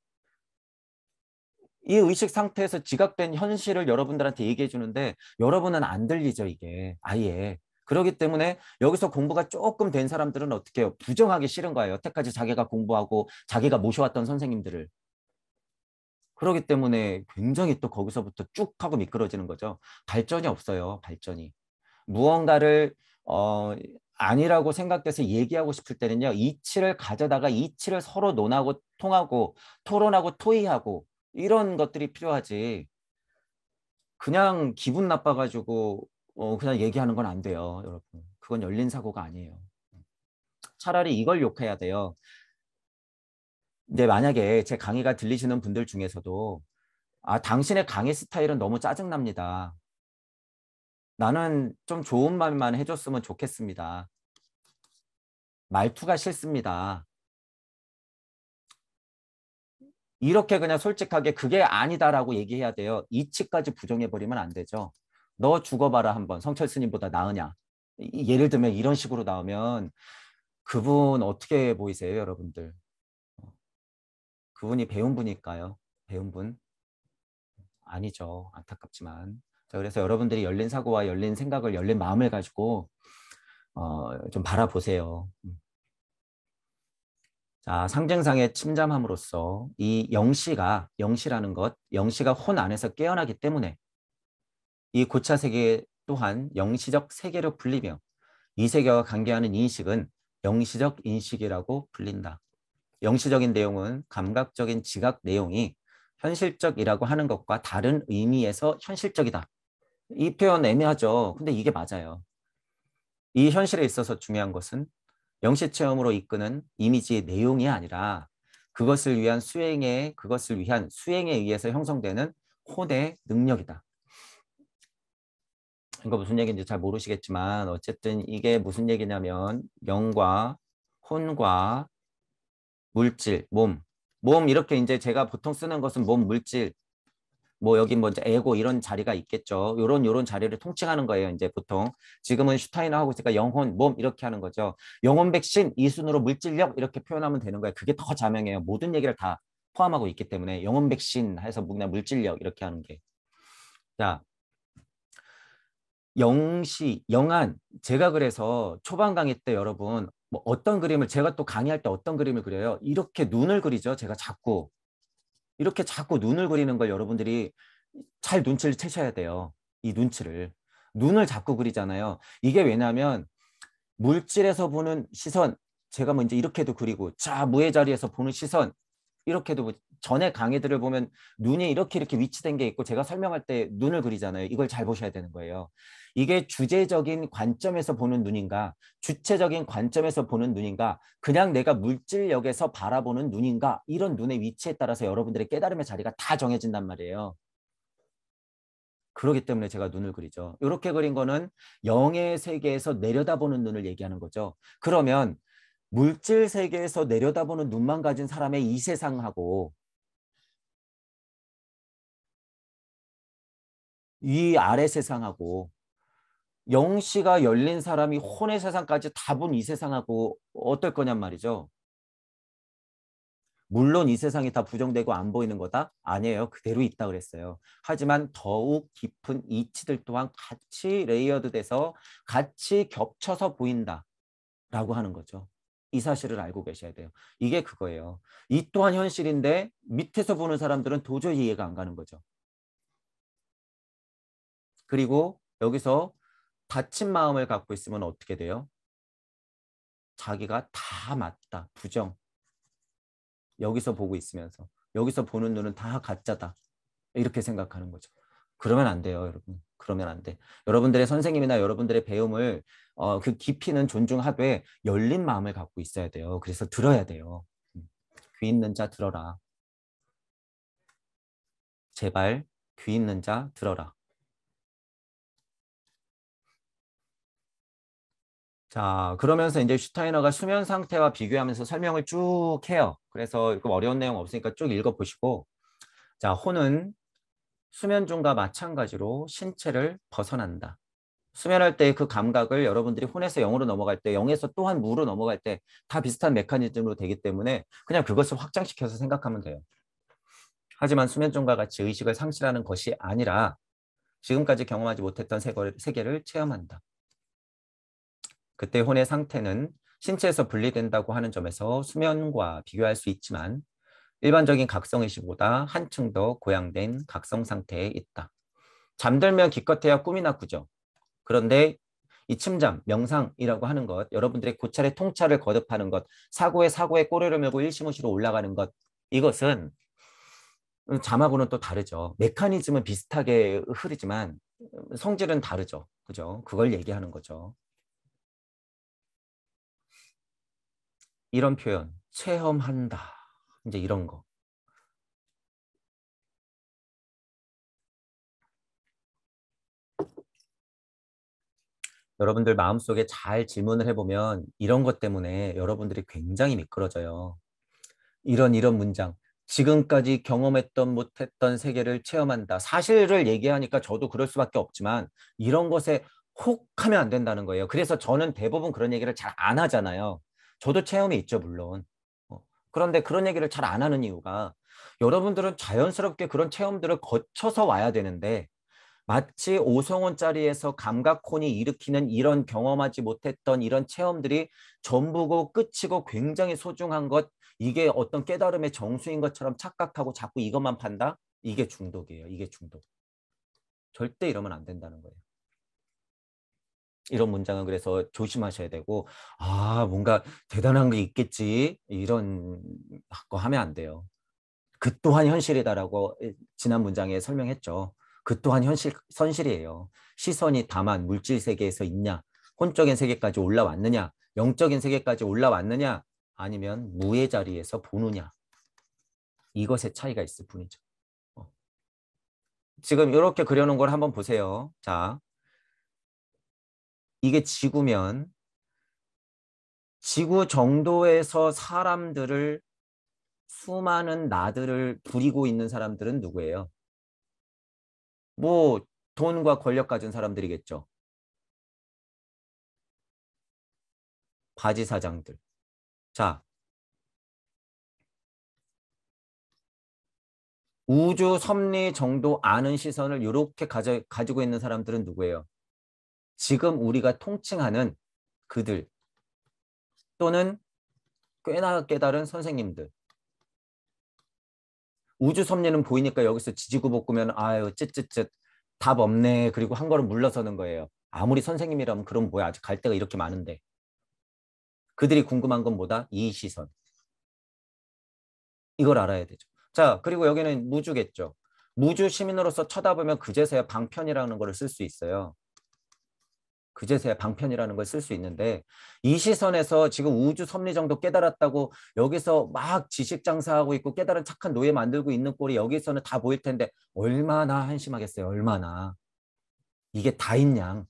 [SPEAKER 1] 이 의식 상태에서 지각된 현실을 여러분들한테 얘기해 주는데 여러분은 안 들리죠, 이게. 아예. 그렇기 때문에 여기서 공부가 조금 된 사람들은 어떻게 해요? 부정하기 싫은 거예요. 여태까지 자기가 공부하고 자기가 모셔왔던 선생님들을. 그렇기 때문에 굉장히 또 거기서부터 쭉 하고 미끄러지는 거죠. 발전이 없어요. 발전이. 무언가를 아니라고 생각돼서 얘기하고 싶을 때는요. 이치를 가져다가 이치를 서로 논하고 통하고 토론하고 토의하고 이런 것들이 필요하지. 그냥 기분 나빠가지고 그냥 얘기하는 건 안 돼요. 여러분. 그건 열린 사고가 아니에요. 차라리 이걸 욕해야 돼요. 근데 만약에 제 강의가 들리시는 분들 중에서도 당신의 강의 스타일은 너무 짜증납니다. 나는 좀 좋은 말만 해줬으면 좋겠습니다. 말투가 싫습니다. 이렇게 그냥 솔직하게 그게 아니다라고 얘기해야 돼요. 이치까지 부정해버리면 안 되죠. 너 죽어봐라 한번. 성철 스님보다 나으냐. 예를 들면 이런 식으로 나오면 그분 어떻게 보이세요, 여러분들? 그분이 배운 분일까요? 배운 분? 아니죠. 안타깝지만. 자, 그래서 여러분들이 열린 사고와 열린 생각을 열린 마음을 가지고 좀 바라보세요. 자, 상징상의 침잠함으로써 이 영시라는 것, 영시가 혼 안에서 깨어나기 때문에 이 고차 세계 또한 영시적 세계로 불리며 이 세계와 관계하는 인식은 영시적 인식이라고 불린다. 영시적인 내용은 감각적인 지각 내용이 현실적이라고 하는 것과 다른 의미에서 현실적이다. 이 표현 애매하죠. 근데 이게 맞아요. 이 현실에 있어서 중요한 것은 영시 체험으로 이끄는 이미지의 내용이 아니라 그것을 위한 수행에 의해서 형성되는 혼의 능력이다. 이거 무슨 얘기인지 잘 모르시겠지만 어쨌든 이게 무슨 얘기냐면 영과 혼과 물질, 몸 이렇게 이제 제가 보통 쓰는 것은 몸, 물질, 뭐 여기 뭐 이제 에고 이런 자리가 있겠죠. 요런 자리를 통칭하는 거예요. 이제 보통 지금은 슈타인하고 있으니까 영혼, 몸 이렇게 하는 거죠. 영혼 백신 이 순으로 물질력 이렇게 표현하면 되는 거예요. 그게 더 자명해요. 모든 얘기를 다 포함하고 있기 때문에 영혼 백신 해서 그냥 물질력 이렇게 하는 게. 자, 영시, 영안. 제가 그래서 초반 강의 때 여러분 뭐 어떤 그림을 제가 또 강의할 때 어떤 그림을 그려요? 이렇게 눈을 그리죠. 제가 자꾸 이렇게 자꾸 눈을 그리는 걸 여러분들이 잘 눈치를 채셔야 돼요. 이 눈치를. 눈을 자꾸 그리잖아요. 이게 왜냐하면 물질에서 보는 시선, 제가 뭐 이제 이렇게도 그리고, 자, 무의 자리에서 보는 시선, 이렇게도 전에 강의들을 보면 눈이 이렇게 위치된 게 있고 제가 설명할 때 눈을 그리잖아요. 이걸 잘 보셔야 되는 거예요. 이게 주제적인 관점에서 보는 눈인가, 주체적인 관점에서 보는 눈인가, 그냥 내가 물질력에서 바라보는 눈인가, 이런 눈의 위치에 따라서 여러분들의 깨달음의 자리가 다 정해진단 말이에요. 그렇기 때문에 제가 눈을 그리죠. 이렇게 그린 거는 영의 세계에서 내려다보는 눈을 얘기하는 거죠. 그러면 물질 세계에서 내려다보는 눈만 가진 사람의 이 세상하고 위 아래 세상하고 영시가 열린 사람이 혼의 세상까지 다 본 이 세상하고 어떨 거냔 말이죠. 물론 이 세상이 다 부정되고 안 보이는 거다? 아니에요. 그대로 있다 그랬어요. 하지만 더욱 깊은 이치들 또한 같이 레이어드 돼서 같이 겹쳐서 보인다 라고 하는 거죠. 이 사실을 알고 계셔야 돼요. 이게 그거예요. 이 또한 현실인데 밑에서 보는 사람들은 도저히 이해가 안 가는 거죠. 그리고 여기서 닫힌 마음을 갖고 있으면 어떻게 돼요? 자기가 다 맞다. 부정. 여기서 보고 있으면서. 여기서 보는 눈은 다 가짜다. 이렇게 생각하는 거죠. 그러면 안 돼요, 여러분. 그러면 안 돼. 여러분들의 선생님이나 여러분들의 배움을 그 깊이는 존중하되 열린 마음을 갖고 있어야 돼요. 그래서 들어야 돼요. 귀 있는 자 들어라. 제발 귀 있는 자 들어라. 자, 그러면서 이제 슈타이너가 수면 상태와 비교하면서 설명을 쭉 해요. 그래서 어려운 내용 없으니까 쭉 읽어보시고. 자, 혼은 수면 중과 마찬가지로 신체를 벗어난다. 수면할 때 그 감각을 여러분들이 혼에서 영으로 넘어갈 때, 영에서 또한 무로 넘어갈 때 다 비슷한 메커니즘으로 되기 때문에 그냥 그것을 확장시켜서 생각하면 돼요. 하지만 수면 중과 같이 의식을 상실하는 것이 아니라 지금까지 경험하지 못했던 세계를 체험한다. 그때 혼의 상태는 신체에서 분리된다고 하는 점에서 수면과 비교할 수 있지만 일반적인 각성의식보다 한층 더 고양된 각성 상태에 있다. 잠들면 기껏해야 꿈이나 꾸죠. 그런데 이 침잠, 명상이라고 하는 것, 여러분들의 고찰의 통찰을 거듭하는 것, 사고에 꼬리를 물고 일시무시로 올라가는 것, 이것은 잠하고는 또 다르죠. 메커니즘은 비슷하게 흐르지만 성질은 다르죠. 그죠? 그걸 얘기하는 거죠. 이런 표현, 체험한다. 이제 이런 거. 여러분들 마음속에 잘 질문을 해보면 이런 것 때문에 여러분들이 굉장히 미끄러져요. 이런 문장. 지금까지 경험했던 못했던 세계를 체험한다. 사실을 얘기하니까 저도 그럴 수밖에 없지만 이런 것에 혹 하면 안 된다는 거예요. 그래서 저는 대부분 그런 얘기를 잘 안 하잖아요. 저도 체험이 있죠, 물론. 그런데 그런 얘기를 잘 안 하는 이유가 여러분들은 자연스럽게 그런 체험들을 거쳐서 와야 되는데 마치 오성원짜리에서 감각혼이 일으키는 이런 경험하지 못했던 이런 체험들이 전부고 끝이고 굉장히 소중한 것, 이게 어떤 깨달음의 정수인 것처럼 착각하고 자꾸 이것만 판다? 이게 중독이에요. 이게 중독. 절대 이러면 안 된다는 거예요. 이런 문장은 그래서 조심하셔야 되고, 아, 뭔가 대단한 게 있겠지. 이런 거 하면 안 돼요. 그 또한 현실이다라고 지난 문장에 설명했죠. 그 또한 선실이에요. 시선이 다만 물질 세계에서 있냐, 혼적인 세계까지 올라왔느냐, 영적인 세계까지 올라왔느냐, 아니면 무의 자리에서 보느냐. 이것의 차이가 있을 뿐이죠. 어. 지금 이렇게 그려놓은 걸 한번 보세요. 자, 이게 지구면 지구 정도에서 사람들을 수많은 나들을 부리고 있는 사람들은 누구예요? 뭐 돈과 권력 가진 사람들이겠죠. 바지 사장들. 자, 우주 섭리 정도 아는 시선을 이렇게 가지고 있는 사람들은 누구예요? 지금 우리가 통칭하는 그들 또는 꽤나 깨달은 선생님들. 우주 섭리는 보이니까 여기서 지지고 볶으면 아유 쯧쯧쯧 답 없네. 그리고 한 걸음 물러서는 거예요. 아무리 선생님이라면 그럼 뭐야 아직 갈 데가 이렇게 많은데. 그들이 궁금한 건 뭐다? 이 시선. 이걸 알아야 되죠. 자, 그리고 여기는 무주겠죠. 무주 시민으로서 쳐다보면 그제서야 방편이라는 걸 쓸 수 있어요. 그제서야 방편이라는 걸 쓸 수 있는데 이 시선에서 지금 우주 섭리 정도 깨달았다고 여기서 막 지식 장사하고 있고 깨달은 착한 노예 만들고 있는 꼴이 여기서는 다 보일 텐데 얼마나 한심하겠어요. 얼마나. 이게 다인 양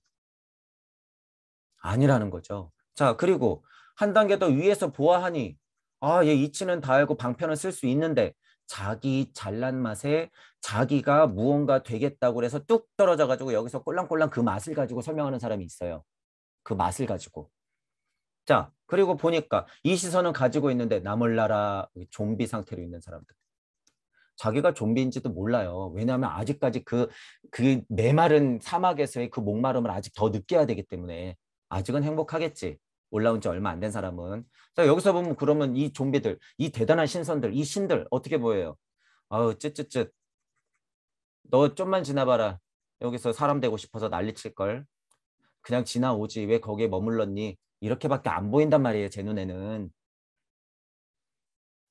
[SPEAKER 1] 아니라는 거죠. 자, 그리고 한 단계 더 위에서 보아하니 얘 이치는 다 알고 방편을 쓸 수 있는데 자기 잘난 맛에 자기가 무언가 되겠다고 해서 뚝 떨어져 가지고 여기서 꼴랑꼴랑 그 맛을 가지고 설명하는 사람이 있어요. 그 맛을 가지고. 자, 그리고 보니까 이 시선은 가지고 있는데 나 몰라라 좀비 상태로 있는 사람들. 자기가 좀비인지도 몰라요. 왜냐하면 아직까지 그 메마른 사막에서의 그 목마름을 아직 더 느껴야 되기 때문에 아직은 행복하겠지. 올라온 지 얼마 안 된 사람은. 자, 여기서 보면 그러면 이 좀비들, 이 대단한 신선들, 이 신들 어떻게 보여요? 아우, 쯧쯧쯧. 너 좀만 지나봐라. 여기서 사람 되고 싶어서 난리칠걸. 그냥 지나오지. 왜 거기에 머물렀니? 이렇게밖에 안 보인단 말이에요. 제 눈에는.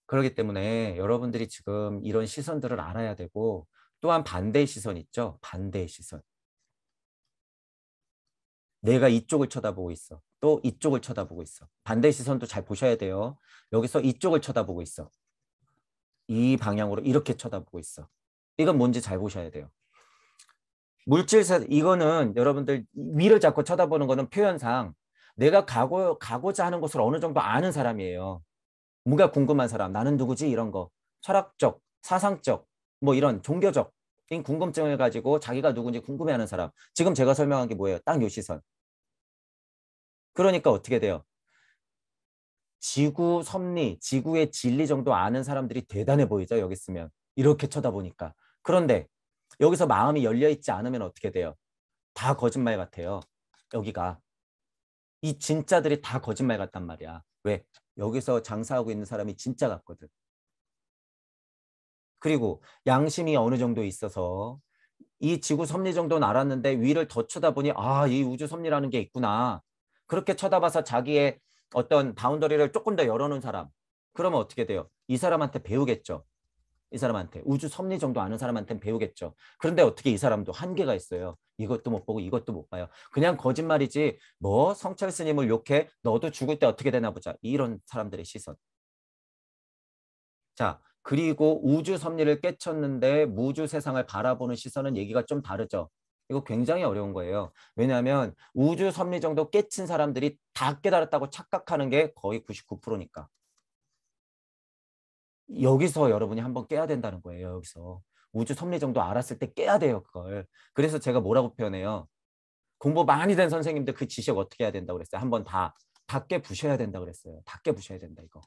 [SPEAKER 1] 그렇기 때문에 여러분들이 지금 이런 시선들을 알아야 되고 또한 반대의 시선 있죠? 반대의 시선. 내가 이쪽을 쳐다보고 있어. 또 이쪽을 쳐다보고 있어. 반대의 시선도 잘 보셔야 돼요. 여기서 이쪽을 쳐다보고 있어. 이 방향으로 이렇게 쳐다보고 있어. 이건 뭔지 잘 보셔야 돼요. 물질세 이거는 여러분들 위를 잡고 쳐다보는 거는 표현상 내가 가고자 하는 곳을 어느 정도 아는 사람이에요. 뭔가 궁금한 사람, 나는 누구지? 이런 거. 철학적, 사상적, 뭐 이런 종교적 궁금증을 가지고 자기가 누군지 궁금해하는 사람. 지금 제가 설명한 게 뭐예요? 딱 요 시선. 그러니까 어떻게 돼요? 지구 섭리, 지구의 진리 정도 아는 사람들이 대단해 보이죠? 여기 있으면. 이렇게 쳐다보니까. 그런데 여기서 마음이 열려있지 않으면 어떻게 돼요? 다 거짓말 같아요. 여기가. 이 진짜들이 다 거짓말 같단 말이야. 왜? 여기서 장사하고 있는 사람이 진짜 같거든. 그리고 양심이 어느 정도 있어서 이 지구 섭리 정도는 알았는데 위를 더 쳐다보니 이 우주 섭리라는 게 있구나. 그렇게 쳐다봐서 자기의 어떤 바운더리를 조금 더 열어놓은 사람. 그러면 어떻게 돼요? 이 사람한테 배우겠죠. 이 사람한테. 우주 섭리 정도 아는 사람한테는 배우겠죠. 그런데 어떻게 이 사람도 한계가 있어요. 이것도 못 보고 이것도 못 봐요. 그냥 거짓말이지 뭐 성철 스님을 욕해 너도 죽을 때 어떻게 되나 보자. 이런 사람들의 시선. 자, 그리고 우주 섭리를 깨쳤는데 무주 세상을 바라보는 시선은 얘기가 좀 다르죠. 이거 굉장히 어려운 거예요. 왜냐하면 우주 섭리 정도 깨친 사람들이 다 깨달았다고 착각하는 게 거의 99%니까. 여기서 여러분이 한번 깨야 된다는 거예요. 여기서. 우주 섭리 정도 알았을 때 깨야 돼요. 그걸. 그래서 제가 뭐라고 표현해요. 공부 많이 된 선생님들 그 지식 어떻게 해야 된다고 그랬어요. 한번 다 깨부셔야 된다고 그랬어요. 다 깨부셔야 된다 이거.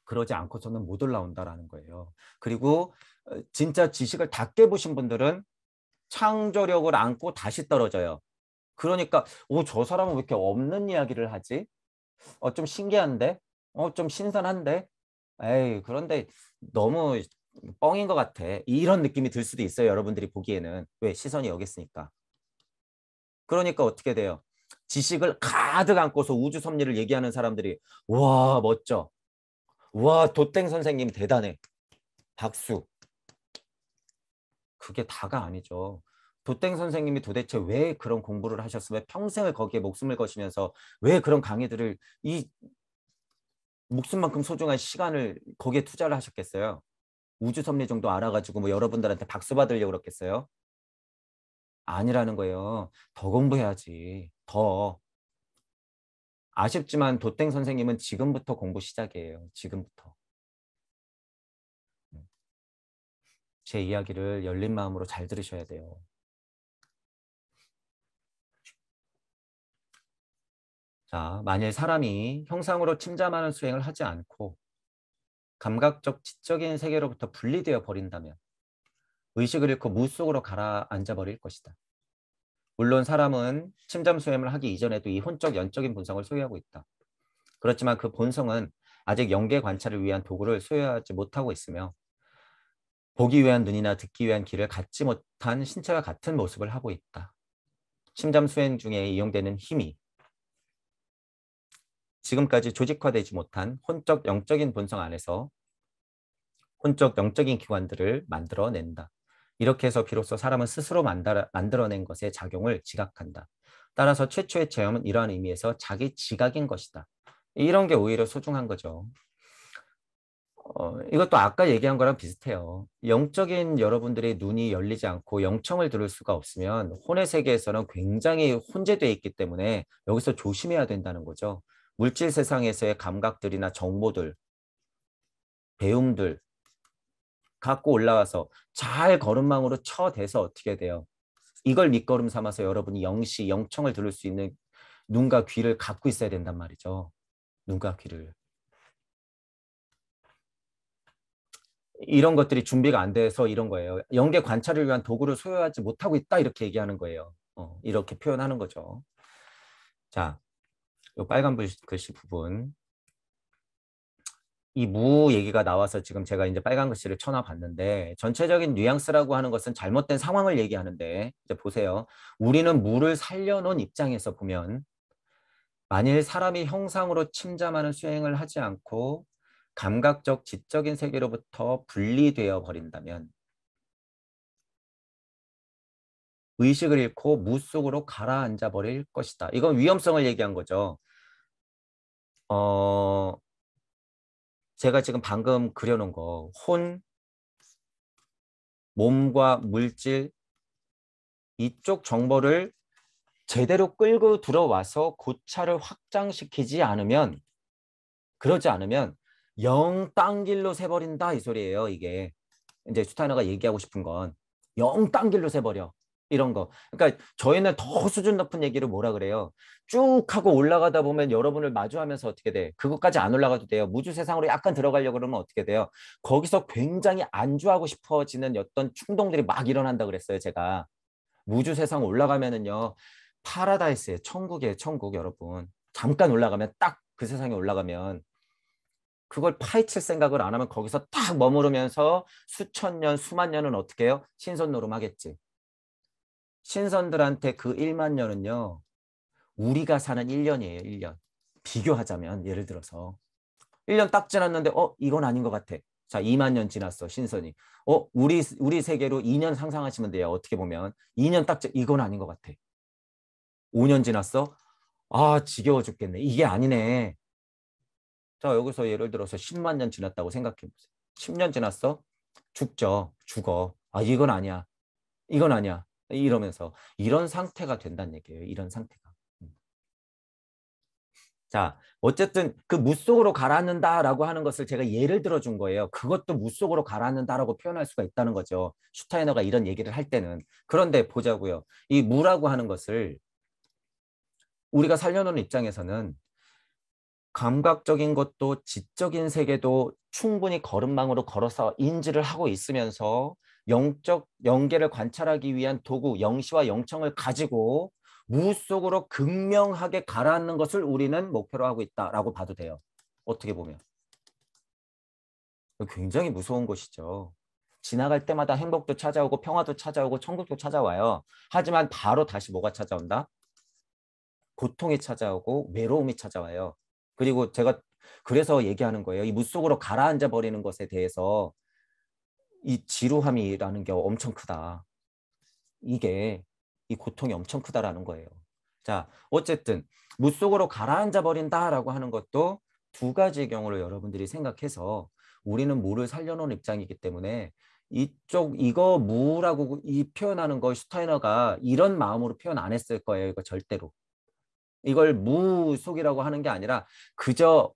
[SPEAKER 1] 그러지 않고서는 못 올라온다라는 거예요. 그리고 진짜 지식을 다 깨보신 분들은 창조력을 안고 다시 떨어져요. 그러니까 저 사람은 왜 이렇게 없는 이야기를 하지? 좀 신기한데? 좀 신선한데? 에이, 그런데 너무 뻥인 것 같아. 이런 느낌이 들 수도 있어요. 여러분들이 보기에는. 왜? 시선이 여기 있으니까. 그러니까 어떻게 돼요? 지식을 가득 안고서 우주 섭리를 얘기하는 사람들이 와, 멋져. 와, 도땡 선생님 대단해. 박수. 그게 다가 아니죠. 도땡 선생님이 도대체 왜 그런 공부를 하셨으면 평생을 거기에 목숨을 거시면서 왜 그런 강의들을 이 목숨만큼 소중한 시간을 거기에 투자를 하셨겠어요? 우주 섭리 정도 알아가지고 뭐 여러분들한테 박수 받으려고 그랬겠어요? 아니라는 거예요. 더 공부해야지. 더. 아쉽지만 도땡 선생님은 지금부터 공부 시작이에요. 지금부터. 제 이야기를 열린 마음으로 잘 들으셔야 돼요. 자, 만일 사람이 형상으로 침잠하는 수행을 하지 않고 감각적 지적인 세계로부터 분리되어 버린다면 의식을 잃고 무 속으로 가라앉아 버릴 것이다. 물론 사람은 침잠 수행을 하기 이전에도 이 혼적 연적인 본성을 소유하고 있다. 그렇지만 그 본성은 아직 영계 관찰을 위한 도구를 소유하지 못하고 있으며 보기 위한 눈이나 듣기 위한 귀를 갖지 못한 신체와 같은 모습을 하고 있다. 침잠 수행 중에 이용되는 힘이 지금까지 조직화되지 못한 혼적 영적인 본성 안에서 혼적 영적인 기관들을 만들어낸다. 이렇게 해서 비로소 사람은 스스로 만들어낸 것의 작용을 지각한다. 따라서 최초의 체험은 이러한 의미에서 자기 지각인 것이다. 이런 게 오히려 소중한 거죠. 이것도 아까 얘기한 거랑 비슷해요. 영적인 여러분들의 눈이 열리지 않고 영청을 들을 수가 없으면 혼의 세계에서는 굉장히 혼재되어 있기 때문에 여기서 조심해야 된다는 거죠. 물질 세상에서의 감각들이나 정보들, 배움들 갖고 올라와서 잘 걸음망으로 쳐대서 어떻게 돼요? 이걸 밑거름 삼아서 여러분이 영시, 영청을 들을 수 있는 눈과 귀를 갖고 있어야 된단 말이죠. 눈과 귀를. 이런 것들이 준비가 안 돼서 이런 거예요. 영계 관찰을 위한 도구를 소유하지 못하고 있다 이렇게 얘기하는 거예요. 이렇게 표현하는 거죠. 자, 이 빨간 글씨 부분. 이 무 얘기가 나와서 지금 제가 이제 빨간 글씨를 쳐놔 봤는데 전체적인 뉘앙스라고 하는 것은 잘못된 상황을 얘기하는데 이제 보세요. 우리는 무를 살려놓은 입장에서 보면 만일 사람이 형상으로 침잠하는 수행을 하지 않고 감각적 지적인 세계로부터 분리되어 버린다면 의식을 잃고 무 속으로 가라앉아 버릴 것이다. 이건 위험성을 얘기한 거죠. 제가 지금 방금 그려놓은 거 몸과 물질 이쪽 정보를 제대로 끌고 들어와서 고차를 확장시키지 않으면 그러지 않으면 영 딴 길로 새버린다 이 소리예요. 이게 이제 슈타이너가 얘기하고 싶은 건 영 딴 길로 새버려 이런 거. 그러니까 저희는 더 수준 높은 얘기를 뭐라 그래요. 쭉 하고 올라가다 보면 여러분을 마주하면서 어떻게 돼? 그것까지 안 올라가도 돼요. 무주 세상으로 약간 들어가려고 그러면 어떻게 돼요? 거기서 굉장히 안주하고 싶어지는 어떤 충동들이 막 일어난다 그랬어요. 제가 무주 세상 올라가면은요. 파라다이스에 천국이에요. 천국 여러분. 잠깐 올라가면 딱 그 세상에 올라가면 그걸 파헤칠 생각을 안 하면 거기서 딱 머무르면서 수천 년, 수만 년은 어떻게 해요? 신선 노름하겠지. 신선들한테 그 1만 년은요. 우리가 사는 1년이에요. 1년. 비교하자면 예를 들어서 1년 딱 지났는데 이건 아닌 것 같아. 자, 2만 년 지났어. 신선이. 우리 세계로 2년 상상하시면 돼요. 어떻게 보면 2년 이건 아닌 것 같아. 5년 지났어? 아, 지겨워 죽겠네. 이게 아니네. 자, 여기서 예를 들어서 10만 년 지났다고 생각해 보세요. 10년 지났어? 죽죠. 죽어. 아, 이건 아니야. 이건 아니야. 이러면서 이런 상태가 된다는 얘기예요. 이런 상태가. 자, 어쨌든 그 물속으로 가라앉는다라고 하는 것을 제가 예를 들어준 거예요. 그것도 물속으로 가라앉는다라고 표현할 수가 있다는 거죠. 슈타이너가 이런 얘기를 할 때는. 그런데 보자고요. 이 무라고 하는 것을 우리가 살려놓은 입장에서는 감각적인 것도 지적인 세계도 충분히 걸음망으로 걸어서 인지를 하고 있으면서 영적 영계를 관찰하기 위한 도구 영시와 영청을 가지고 무 속으로 극명하게 가라앉는 것을 우리는 목표로 하고 있다라고 봐도 돼요. 어떻게 보면 굉장히 무서운 것이죠. 지나갈 때마다 행복도 찾아오고 평화도 찾아오고 천국도 찾아와요. 하지만 바로 다시 뭐가 찾아온다? 고통이 찾아오고 외로움이 찾아와요. 그리고 제가 그래서 얘기하는 거예요. 이 물속으로 가라앉아 버리는 것에 대해서 이 지루함이라는 게 엄청 크다. 이게 이 고통이 엄청 크다라는 거예요. 자, 어쨌든 물속으로 가라앉아 버린다라고 하는 것도 두 가지 경우를 여러분들이 생각해서 우리는 무를 살려놓은 입장이기 때문에 이거 무라고 이 표현하는 거 슈타이너가 이런 마음으로 표현 안 했을 거예요. 이거 절대로. 이걸 무속이라고 하는 게 아니라 그저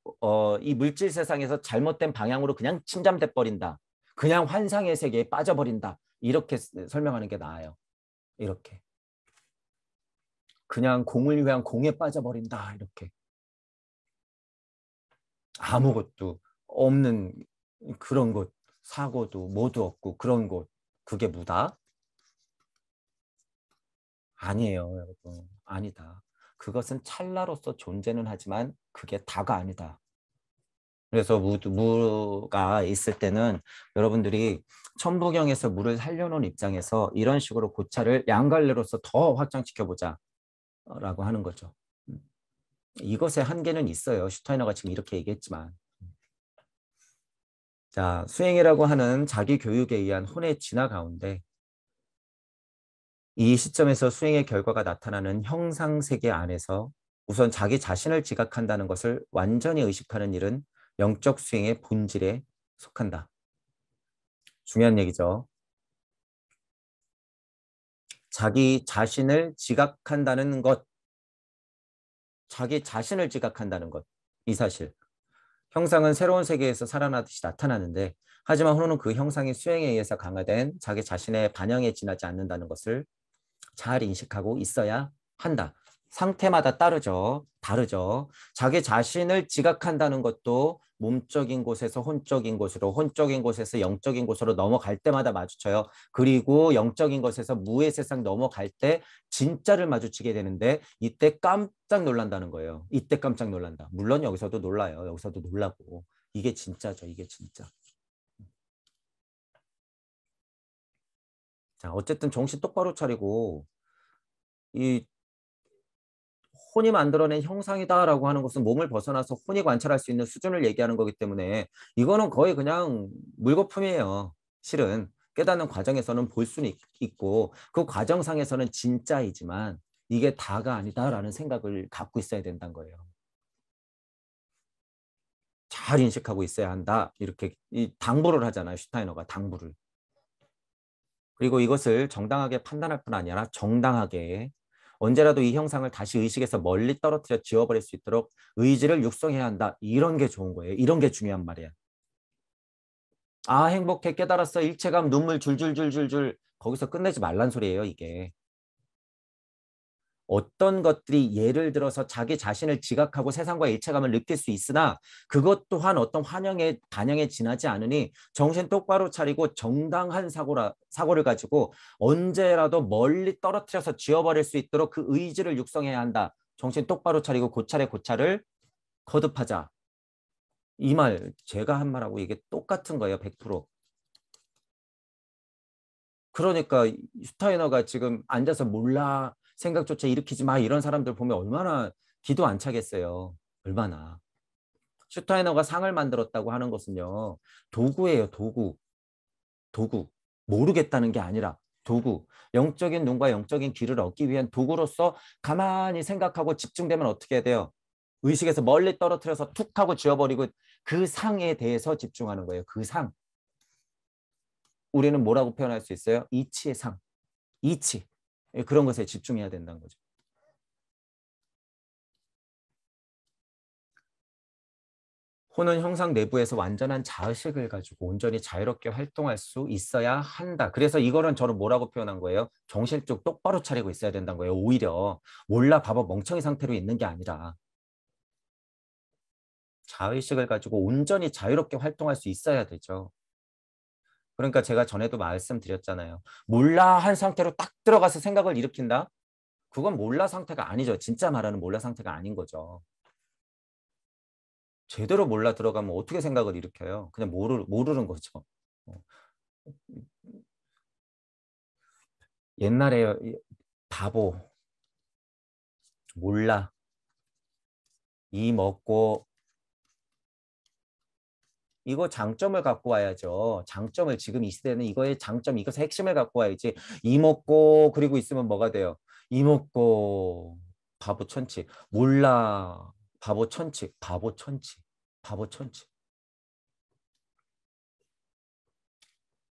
[SPEAKER 1] 이 물질 세상에서 잘못된 방향으로 그냥 침잠돼 버린다. 그냥 환상의 세계에 빠져버린다. 이렇게 설명하는 게 나아요. 이렇게. 그냥 공을 위한 공에 빠져버린다. 이렇게. 아무것도 없는 그런 곳. 사고도 뭐도 없고 그런 곳. 그게 무다? 아니에요, 여러분. 아니다. 그것은 찰나로서 존재는 하지만 그게 다가 아니다. 그래서 무가 있을 때는 여러분들이 천부경에서 무를 살려놓은 입장에서 이런 식으로 고차를 양갈래로서 더 확장시켜보자 라고 하는 거죠. 이것의 한계는 있어요. 슈타이너가 지금 이렇게 얘기했지만. 자, 수행이라고 하는 자기 교육에 의한 혼의 진화 가운데 이 시점에서 수행의 결과가 나타나는 형상세계 안에서 우선 자기 자신을 지각한다는 것을 완전히 의식하는 일은 영적 수행의 본질에 속한다. 중요한 얘기죠. 자기 자신을 지각한다는 것, 자기 자신을 지각한다는 것, 이 사실. 형상은 새로운 세계에서 살아나듯이 나타나는데 하지만 혼은 그 형상이 수행에 의해서 강화된 자기 자신의 반영에 지나지 않는다는 것을 잘 인식하고 있어야 한다. 상태마다 다르죠. 자기 자신을 지각한다는 것도 몸적인 곳에서 혼적인 곳으로, 혼적인 곳에서 영적인 곳으로 넘어갈 때마다 마주쳐요. 그리고 영적인 것에서 무의 세상 넘어갈 때 진짜를 마주치게 되는데 이때 깜짝 놀란다는 거예요. 이때 깜짝 놀란다. 물론 여기서도 놀라요. 여기서도 놀라고. 이게 진짜죠. 이게 진짜. 자, 어쨌든 정신 똑바로 차리고 이 혼이 만들어낸 형상이다라고 하는 것은 몸을 벗어나서 혼이 관찰할 수 있는 수준을 얘기하는 거기 때문에 이거는 거의 그냥 물거품이에요. 실은 깨닫는 과정에서는 볼 수는 있고 그 과정상에서는 진짜이지만 이게 다가 아니다라는 생각을 갖고 있어야 된다는 거예요. 잘 인식하고 있어야 한다. 이렇게 당부를 하잖아요. 슈타이너가 당부를. 그리고 이것을 정당하게 판단할 뿐 아니라 정당하게 언제라도 이 형상을 다시 의식에서 멀리 떨어뜨려 지워버릴 수 있도록 의지를 육성해야 한다. 이런 게 좋은 거예요. 이런 게 중요한 말이야. 아, 행복해, 깨달았어, 일체감, 눈물 줄줄줄줄줄. 거기서 끝내지 말란 소리예요, 이게. 어떤 것들이 예를 들어서 자기 자신을 지각하고 세상과 일체감을 느낄 수 있으나 그것 또한 어떤 반영에 지나지 않으니 정신 똑바로 차리고 정당한 사고를 가지고 언제라도 멀리 떨어뜨려서 지워버릴 수 있도록 그 의지를 육성해야 한다. 정신 똑바로 차리고 고찰에 고찰을 거듭하자. 이 말 제가 한 말하고 이게 똑같은 거예요. 100%. 그러니까 슈타이너가 지금 앉아서 몰라 생각조차 일으키지 마 이런 사람들 보면 얼마나 기도 안 차겠어요. 얼마나. 슈타이너가 상을 만들었다고 하는 것은요. 도구예요. 도구. 도구. 모르겠다는 게 아니라 도구. 영적인 눈과 영적인 귀를 얻기 위한 도구로서 가만히 생각하고 집중되면 어떻게 해야 돼요? 의식에서 멀리 떨어뜨려서 툭 하고 지워버리고 그 상에 대해서 집중하는 거예요. 그 상. 우리는 뭐라고 표현할 수 있어요? 이치의 상. 이치. 그런 것에 집중해야 된다는 거죠. 혼은 형상 내부에서 완전한 자의식을 가지고 온전히 자유롭게 활동할 수 있어야 한다. 그래서 이거는 저는 뭐라고 표현한 거예요? 정신을 쭉 똑바로 차리고 있어야 된다는 거예요. 오히려 몰라 봐봐 멍청이 상태로 있는 게 아니라 자의식을 가지고 온전히 자유롭게 활동할 수 있어야 되죠. 그러니까 제가 전에도 말씀드렸잖아요. 몰라 한 상태로 딱 들어가서 생각을 일으킨다? 그건 몰라 상태가 아니죠. 진짜 말하는 몰라 상태가 아닌 거죠. 제대로 몰라 들어가면 어떻게 생각을 일으켜요? 그냥 모르는 거죠. 어. 옛날에 바보, 몰라, 이 먹고 이거 장점을 갖고 와야죠. 장점을 지금 이 시대는 이거의 장점, 이것의 핵심을 갖고 와야지. 이 먹고 그리고 있으면 뭐가 돼요? 이 먹고 바보 천치, 몰라, 바보 천치, 바보 천치, 바보 천치.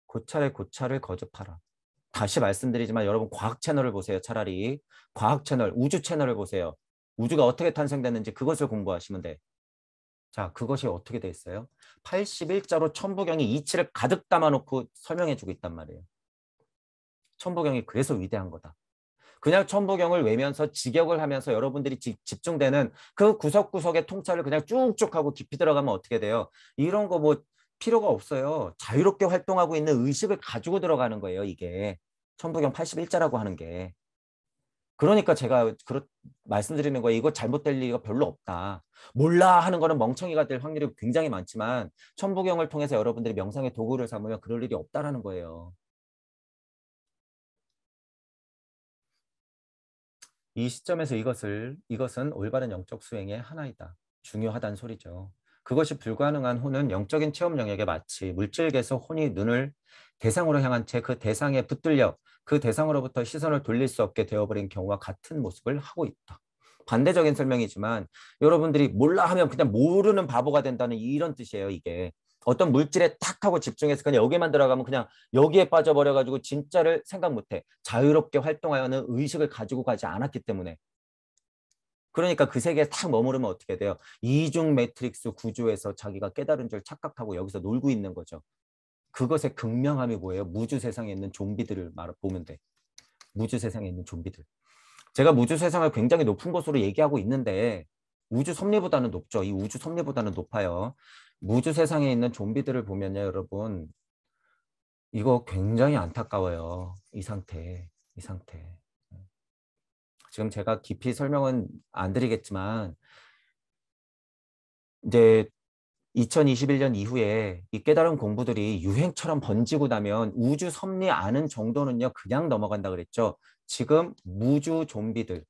[SPEAKER 1] 고찰에 고찰을 거듭하라. 다시 말씀드리지만 여러분 과학 채널을 보세요. 차라리 과학 채널, 우주 채널을 보세요. 우주가 어떻게 탄생됐는지 그것을 공부하시면 돼. 자, 그것이 어떻게 돼 있어요? 81자로 천부경이 이치를 가득 담아놓고 설명해주고 있단 말이에요. 천부경이 그래서 위대한 거다. 그냥 천부경을 외면서 직역을 하면서 여러분들이 집중되는 그 구석구석의 통찰을 그냥 쭉쭉 하고 깊이 들어가면 어떻게 돼요? 이런 거 뭐 필요가 없어요. 자유롭게 활동하고 있는 의식을 가지고 들어가는 거예요, 이게. 천부경 81자라고 하는 게. 그러니까 제가 말씀드리는 거예요. 이거 잘못될 리가 별로 없다. 몰라 하는 거는 멍청이가 될 확률이 굉장히 많지만 천부경을 통해서 여러분들이 명상의 도구를 삼으면 그럴 일이 없다라는 거예요. 이 시점에서 이것은 올바른 영적 수행의 하나이다. 중요하다는 소리죠. 그것이 불가능한 혼은 영적인 체험 영역에 마치 물질계에서 혼이 눈을 대상으로 향한 채 그 대상에 붙들려 그 대상으로부터 시선을 돌릴 수 없게 되어버린 경우와 같은 모습을 하고 있다. 반대적인 설명이지만 여러분들이 몰라 하면 그냥 모르는 바보가 된다는 이런 뜻이에요, 이게. 어떤 물질에 탁 하고 집중해서 그냥 여기만 들어가면 그냥 여기에 빠져버려가지고 진짜를 생각 못해. 자유롭게 활동하는 의식을 가지고 가지 않았기 때문에. 그러니까 그 세계에 탁 머무르면 어떻게 돼요? 이중 매트릭스 구조에서 자기가 깨달은 줄 착각하고 여기서 놀고 있는 거죠. 그것의 극명함이 뭐예요? 무주 세상에 있는 좀비들을 보면 돼. 무주 세상에 있는 좀비들. 제가 무주 세상을 굉장히 높은 곳으로 얘기하고 있는데 우주 섭리보다는 높죠. 이 우주 섭리보다는 높아요. 무주 세상에 있는 좀비들을 보면요, 여러분. 이거 굉장히 안타까워요. 이 상태. 이 상태. 지금 제가 깊이 설명은 안 드리겠지만 이제 2021년 이후에 이 깨달은 공부들이 유행처럼 번지고 나면 우주 섭리 아는 정도는요, 그냥 넘어간다 그랬죠. 지금 무주 좀비들,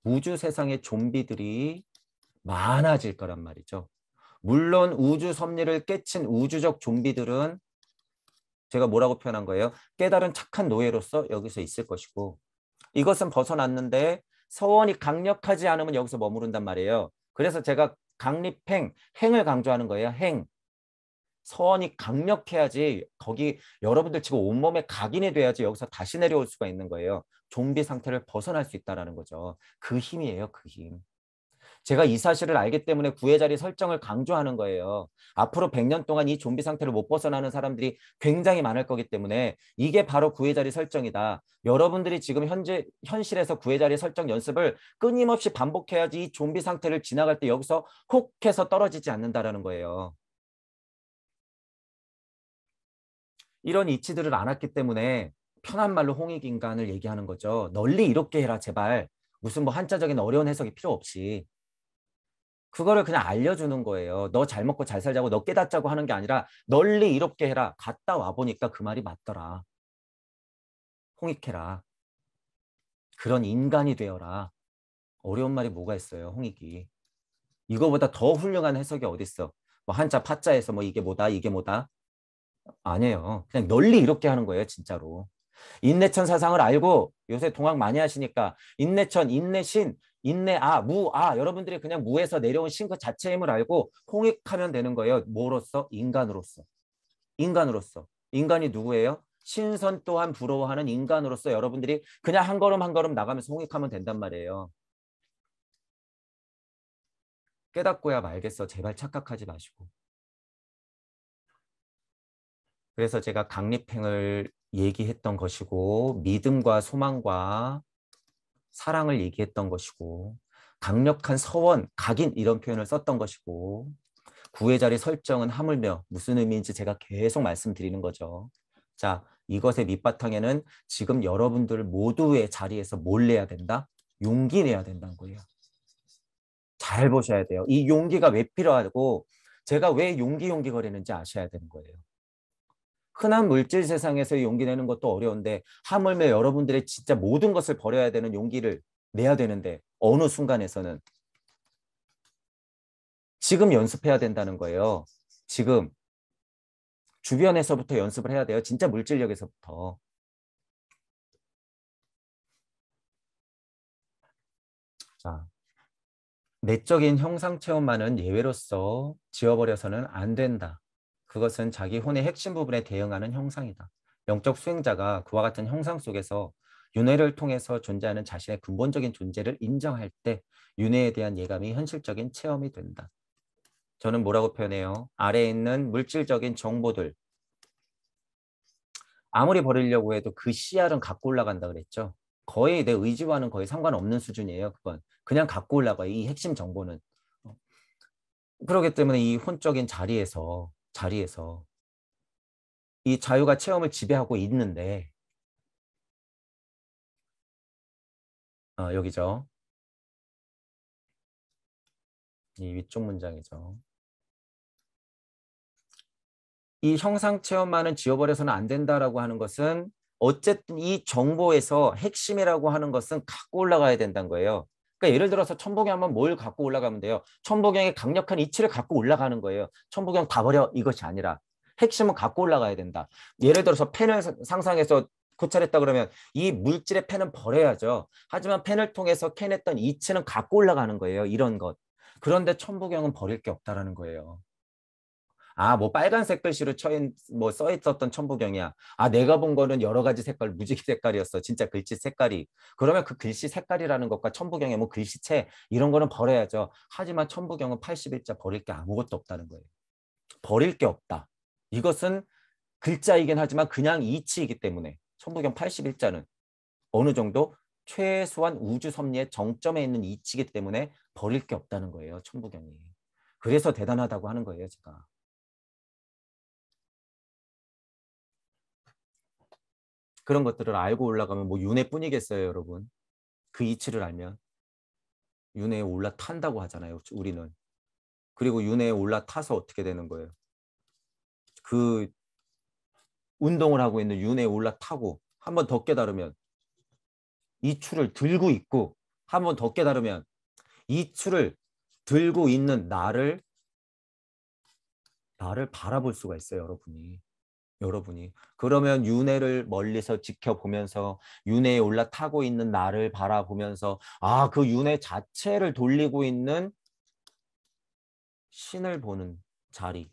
[SPEAKER 1] 무주 세상의 좀비들이 많아질 거란 말이죠. 물론 우주 섭리를 깨친 우주적 좀비들은 제가 뭐라고 표현한 거예요? 깨달은 착한 노예로서 여기서 있을 것이고 이것은 벗어났는데 서원이 강력하지 않으면 여기서 머무른단 말이에요. 그래서 제가 강립행, 행을 강조하는 거예요. 행. 서원이 강력해야지 거기 여러분들 지금 온몸에 각인이 돼야지 여기서 다시 내려올 수가 있는 거예요. 좀비 상태를 벗어날 수 있다는 거죠. 그 힘이에요. 그 힘. 제가 이 사실을 알기 때문에 구의 자리 설정을 강조하는 거예요. 앞으로 100년 동안 이 좀비 상태를 못 벗어나는 사람들이 굉장히 많을 거기 때문에 이게 바로 구의 자리 설정이다. 여러분들이 지금 현실에서 구의 자리 설정 연습을 끊임없이 반복해야지 이 좀비 상태를 지나갈 때 여기서 혹 해서 떨어지지 않는다라는 거예요. 이런 이치들을 안 했기 때문에 편한 말로 홍익인간을 얘기하는 거죠. 널리 이롭게 해라 제발. 무슨 뭐 한자적인 어려운 해석이 필요 없이. 그거를 그냥 알려주는 거예요. 너 잘 먹고 잘 살자고 너 깨닫자고 하는 게 아니라 널리 이롭게 해라. 갔다 와보니까 그 말이 맞더라. 홍익해라. 그런 인간이 되어라. 어려운 말이 뭐가 있어요, 홍익이. 이거보다 더 훌륭한 해석이 어딨어. 뭐 한자 파자에서 뭐 이게 뭐다 이게 뭐다. 아니에요. 그냥 널리 이롭게 하는 거예요, 진짜로. 인내천 사상을 알고 요새 동학 많이 하시니까 인내천, 인내신, 인내아, 무아 여러분들이 그냥 무에서 내려온 신 그 자체의 힘을 알고 홍익하면 되는 거예요. 뭐로서? 인간으로서. 인간으로서. 인간이 누구예요? 신선 또한 부러워하는 인간으로서 여러분들이 그냥 한 걸음 한 걸음 나가면서 홍익하면 된단 말이에요. 깨닫고야 말겠어. 제발 착각하지 마시고. 그래서 제가 강립행을 얘기했던 것이고 믿음과 소망과 사랑을 얘기했던 것이고 강력한 서원, 각인 이런 표현을 썼던 것이고 구의 자리 설정은 하물며 무슨 의미인지 제가 계속 말씀드리는 거죠. 자, 이것의 밑바탕에는 지금 여러분들 모두의 자리에서 뭘 내야 된다? 용기 내야 된다는 거예요. 잘 보셔야 돼요. 이 용기가 왜 필요하고 제가 왜 용기 거리는지 아셔야 되는 거예요. 흔한 물질 세상에서 용기 내는 것도 어려운데 하물며 여러분들의 진짜 모든 것을 버려야 되는 용기를 내야 되는데 어느 순간에서는 지금 연습해야 된다는 거예요. 지금 주변에서부터 연습을 해야 돼요. 진짜 물질력에서부터. 자, 내적인 형상 체험만은 예외로서 지워버려서는 안 된다. 그것은 자기 혼의 핵심 부분에 대응하는 형상이다. 영적 수행자가 그와 같은 형상 속에서 윤회를 통해서 존재하는 자신의 근본적인 존재를 인정할 때 윤회에 대한 예감이 현실적인 체험이 된다. 저는 뭐라고 표현해요? 아래에 있는 물질적인 정보들 아무리 버리려고 해도 그 씨알은 갖고 올라간다 그랬죠. 거의 내 의지와는 거의 상관없는 수준이에요. 그건 그냥 갖고 올라가요. 이 핵심 정보는. 어, 그렇기 때문에 이 혼적인 자리에서 이 자유가 체험을 지배하고 있는데 여기죠. 이 위쪽 문장이죠. 이 형상 체험만은 지워버려서는 안 된다라고 하는 것은 어쨌든 이 정보에서 핵심이라고 하는 것은 갖고 올라가야 된다는 거예요. 그러니까 예를 들어서 천복이 하면 뭘 갖고 올라가면 돼요? 천복형의 강력한 이치를 갖고 올라가는 거예요. 천복형 다 버려 이것이 아니라 핵심은 갖고 올라가야 된다. 예를 들어서 펜을 상상해서 고찰했다 그러면 이 물질의 펜은 버려야죠. 하지만 펜을 통해서 캐냈던 이치는 갖고 올라가는 거예요. 이런 것. 그런데 천복형은 버릴 게 없다라는 거예요. 뭐 빨간색 글씨로 써 있었던 천부경이야. 내가 본 거는 여러 가지 색깔, 무지개 색깔이었어. 진짜 글씨 색깔이. 그러면 그 글씨 색깔이라는 것과 천부경의 뭐 글씨체 이런 거는 버려야죠. 하지만 천부경은 81자 버릴 게 아무것도 없다는 거예요. 버릴 게 없다. 이것은 글자이긴 하지만 그냥 이치이기 때문에 천부경 81자는 어느 정도 최소한 우주 섭리의 정점에 있는 이치이기 때문에 버릴 게 없다는 거예요. 천부경이. 그래서 대단하다고 하는 거예요, 제가. 그런 것들을 알고 올라가면 뭐 윤회뿐이겠어요, 여러분. 그 이치를 알면 윤회에 올라탄다고 하잖아요, 우리는. 그리고 윤회에 올라타서 어떻게 되는 거예요? 그 운동을 하고 있는 윤회에 올라타고 한 번 더 깨달으면 이 추를 들고 있고 한 번 더 깨달으면 이 추를 들고 있는 나를 바라볼 수가 있어요, 여러분이. 그러면 윤회를 멀리서 지켜보면서 윤회에 올라타고 있는 나를 바라보면서 그 윤회 자체를 돌리고 있는 신을 보는 자리,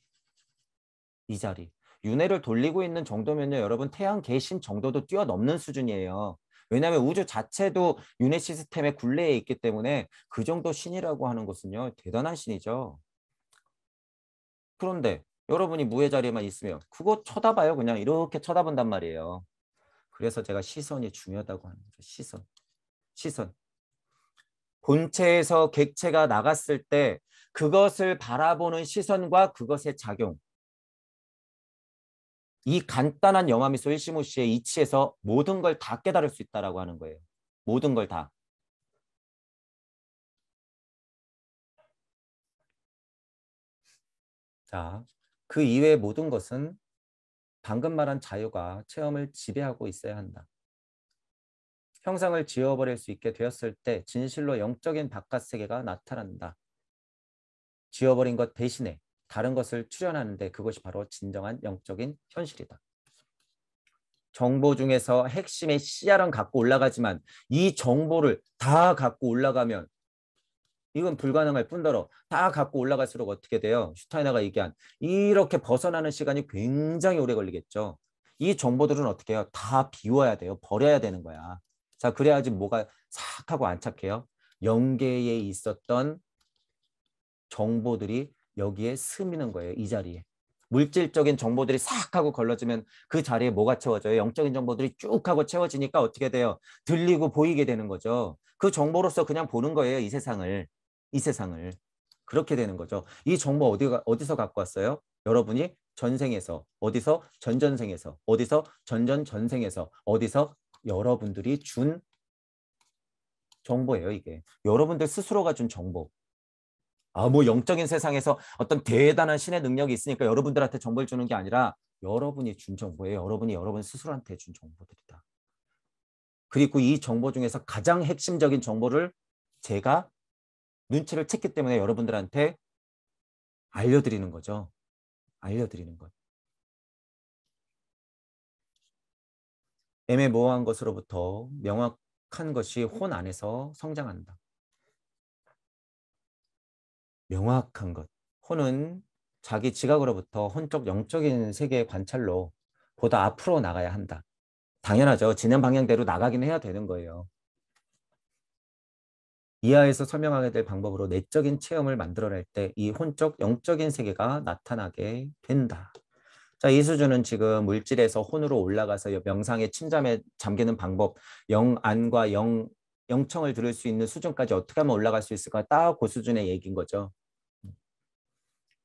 [SPEAKER 1] 이 자리. 윤회를 돌리고 있는 정도면요, 여러분 태양 계신 정도도 뛰어넘는 수준이에요. 왜냐하면 우주 자체도 윤회 시스템의 굴레에 있기 때문에 그 정도 신이라고 하는 것은요, 대단한 신이죠. 그런데 여러분이 무의 자리에만 있으면 그거 쳐다봐요. 그냥 이렇게 쳐다본단 말이에요. 그래서 제가 시선이 중요하다고 하는 거죠. 시선. 본체에서 객체가 나갔을 때 그것을 바라보는 시선과 그것의 작용. 이 간단한 영화미소 일시모시의 이치에서 모든 걸 다 깨달을 수 있다라고 하는 거예요. 모든 걸 다. 자, 그 이외의 모든 것은 방금 말한 자유가 체험을 지배하고 있어야 한다. 형상을 지워버릴 수 있게 되었을 때 진실로 영적인 바깥 세계가 나타난다. 지워버린 것 대신에 다른 것을 출현하는데 그것이 바로 진정한 영적인 현실이다. 정보 중에서 핵심의 씨알은 갖고 올라가지만 이 정보를 다 갖고 올라가면 이건 불가능할 뿐더러 다 갖고 올라갈수록 어떻게 돼요? 슈타이너가 얘기한 이렇게 벗어나는 시간이 굉장히 오래 걸리겠죠. 이 정보들은 어떻게 해요? 다 비워야 돼요. 버려야 되는 거야. 자, 그래야지 뭐가 싹 하고 안착해요. 영계에 있었던 정보들이 여기에 스미는 거예요. 이 자리에. 물질적인 정보들이 싹 하고 걸러지면 그 자리에 뭐가 채워져요? 영적인 정보들이 쭉 하고 채워지니까 어떻게 돼요? 들리고 보이게 되는 거죠. 그 정보로서 그냥 보는 거예요. 이 세상을. 이 세상을. 그렇게 되는 거죠. 이 정보 어디서 갖고 왔어요? 여러분이 전생에서, 어디서? 전전생에서, 어디서? 전전전생에서, 어디서? 여러분들이 준 정보예요, 이게. 여러분들 스스로가 준 정보. 뭐 영적인 세상에서 어떤 대단한 신의 능력이 있으니까 여러분들한테 정보를 주는 게 아니라 여러분이 준 정보예요. 여러분이 여러분 스스로한테 준 정보들이다. 그리고 이 정보 중에서 가장 핵심적인 정보를 제가 눈치를 챘기 때문에 여러분들한테 알려드리는 거죠. 알려드리는 것. 애매모호한 것으로부터 명확한 것이 혼 안에서 성장한다. 명확한 것. 혼은 자기 지각으로부터 혼적 영적인 세계의 관찰로 보다 앞으로 나가야 한다. 당연하죠. 진행 방향대로 나가긴 해야 되는 거예요. 이하에서 설명하게 될 방법으로 내적인 체험을 만들어낼 때 이 혼적 영적인 세계가 나타나게 된다. 자, 이 수준은 지금 물질에서 혼으로 올라가서 명상의 침잠에 잠기는 방법, 영안과 영청을 들을 수 있는 수준까지 어떻게 하면 올라갈 수 있을까? 딱 그 수준의 얘기인 거죠.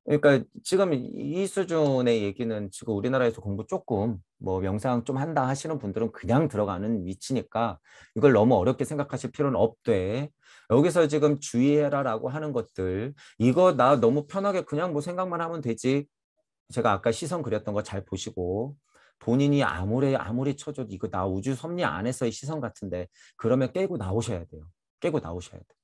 [SPEAKER 1] 그러니까 지금 이 수준의 얘기는 지금 우리나라에서 공부 조금 뭐 명상 좀 한다 하시는 분들은 그냥 들어가는 위치니까 이걸 너무 어렵게 생각하실 필요는 없되 여기서 지금 주의해라라고 하는 것들 이거 나 너무 편하게 그냥 뭐 생각만 하면 되지. 제가 아까 시선 그렸던 거 잘 보시고 본인이 아무리 쳐줘도 이거 나 우주 섭리 안에서의 시선 같은데 그러면 깨고 나오셔야 돼요. 깨고 나오셔야 돼요.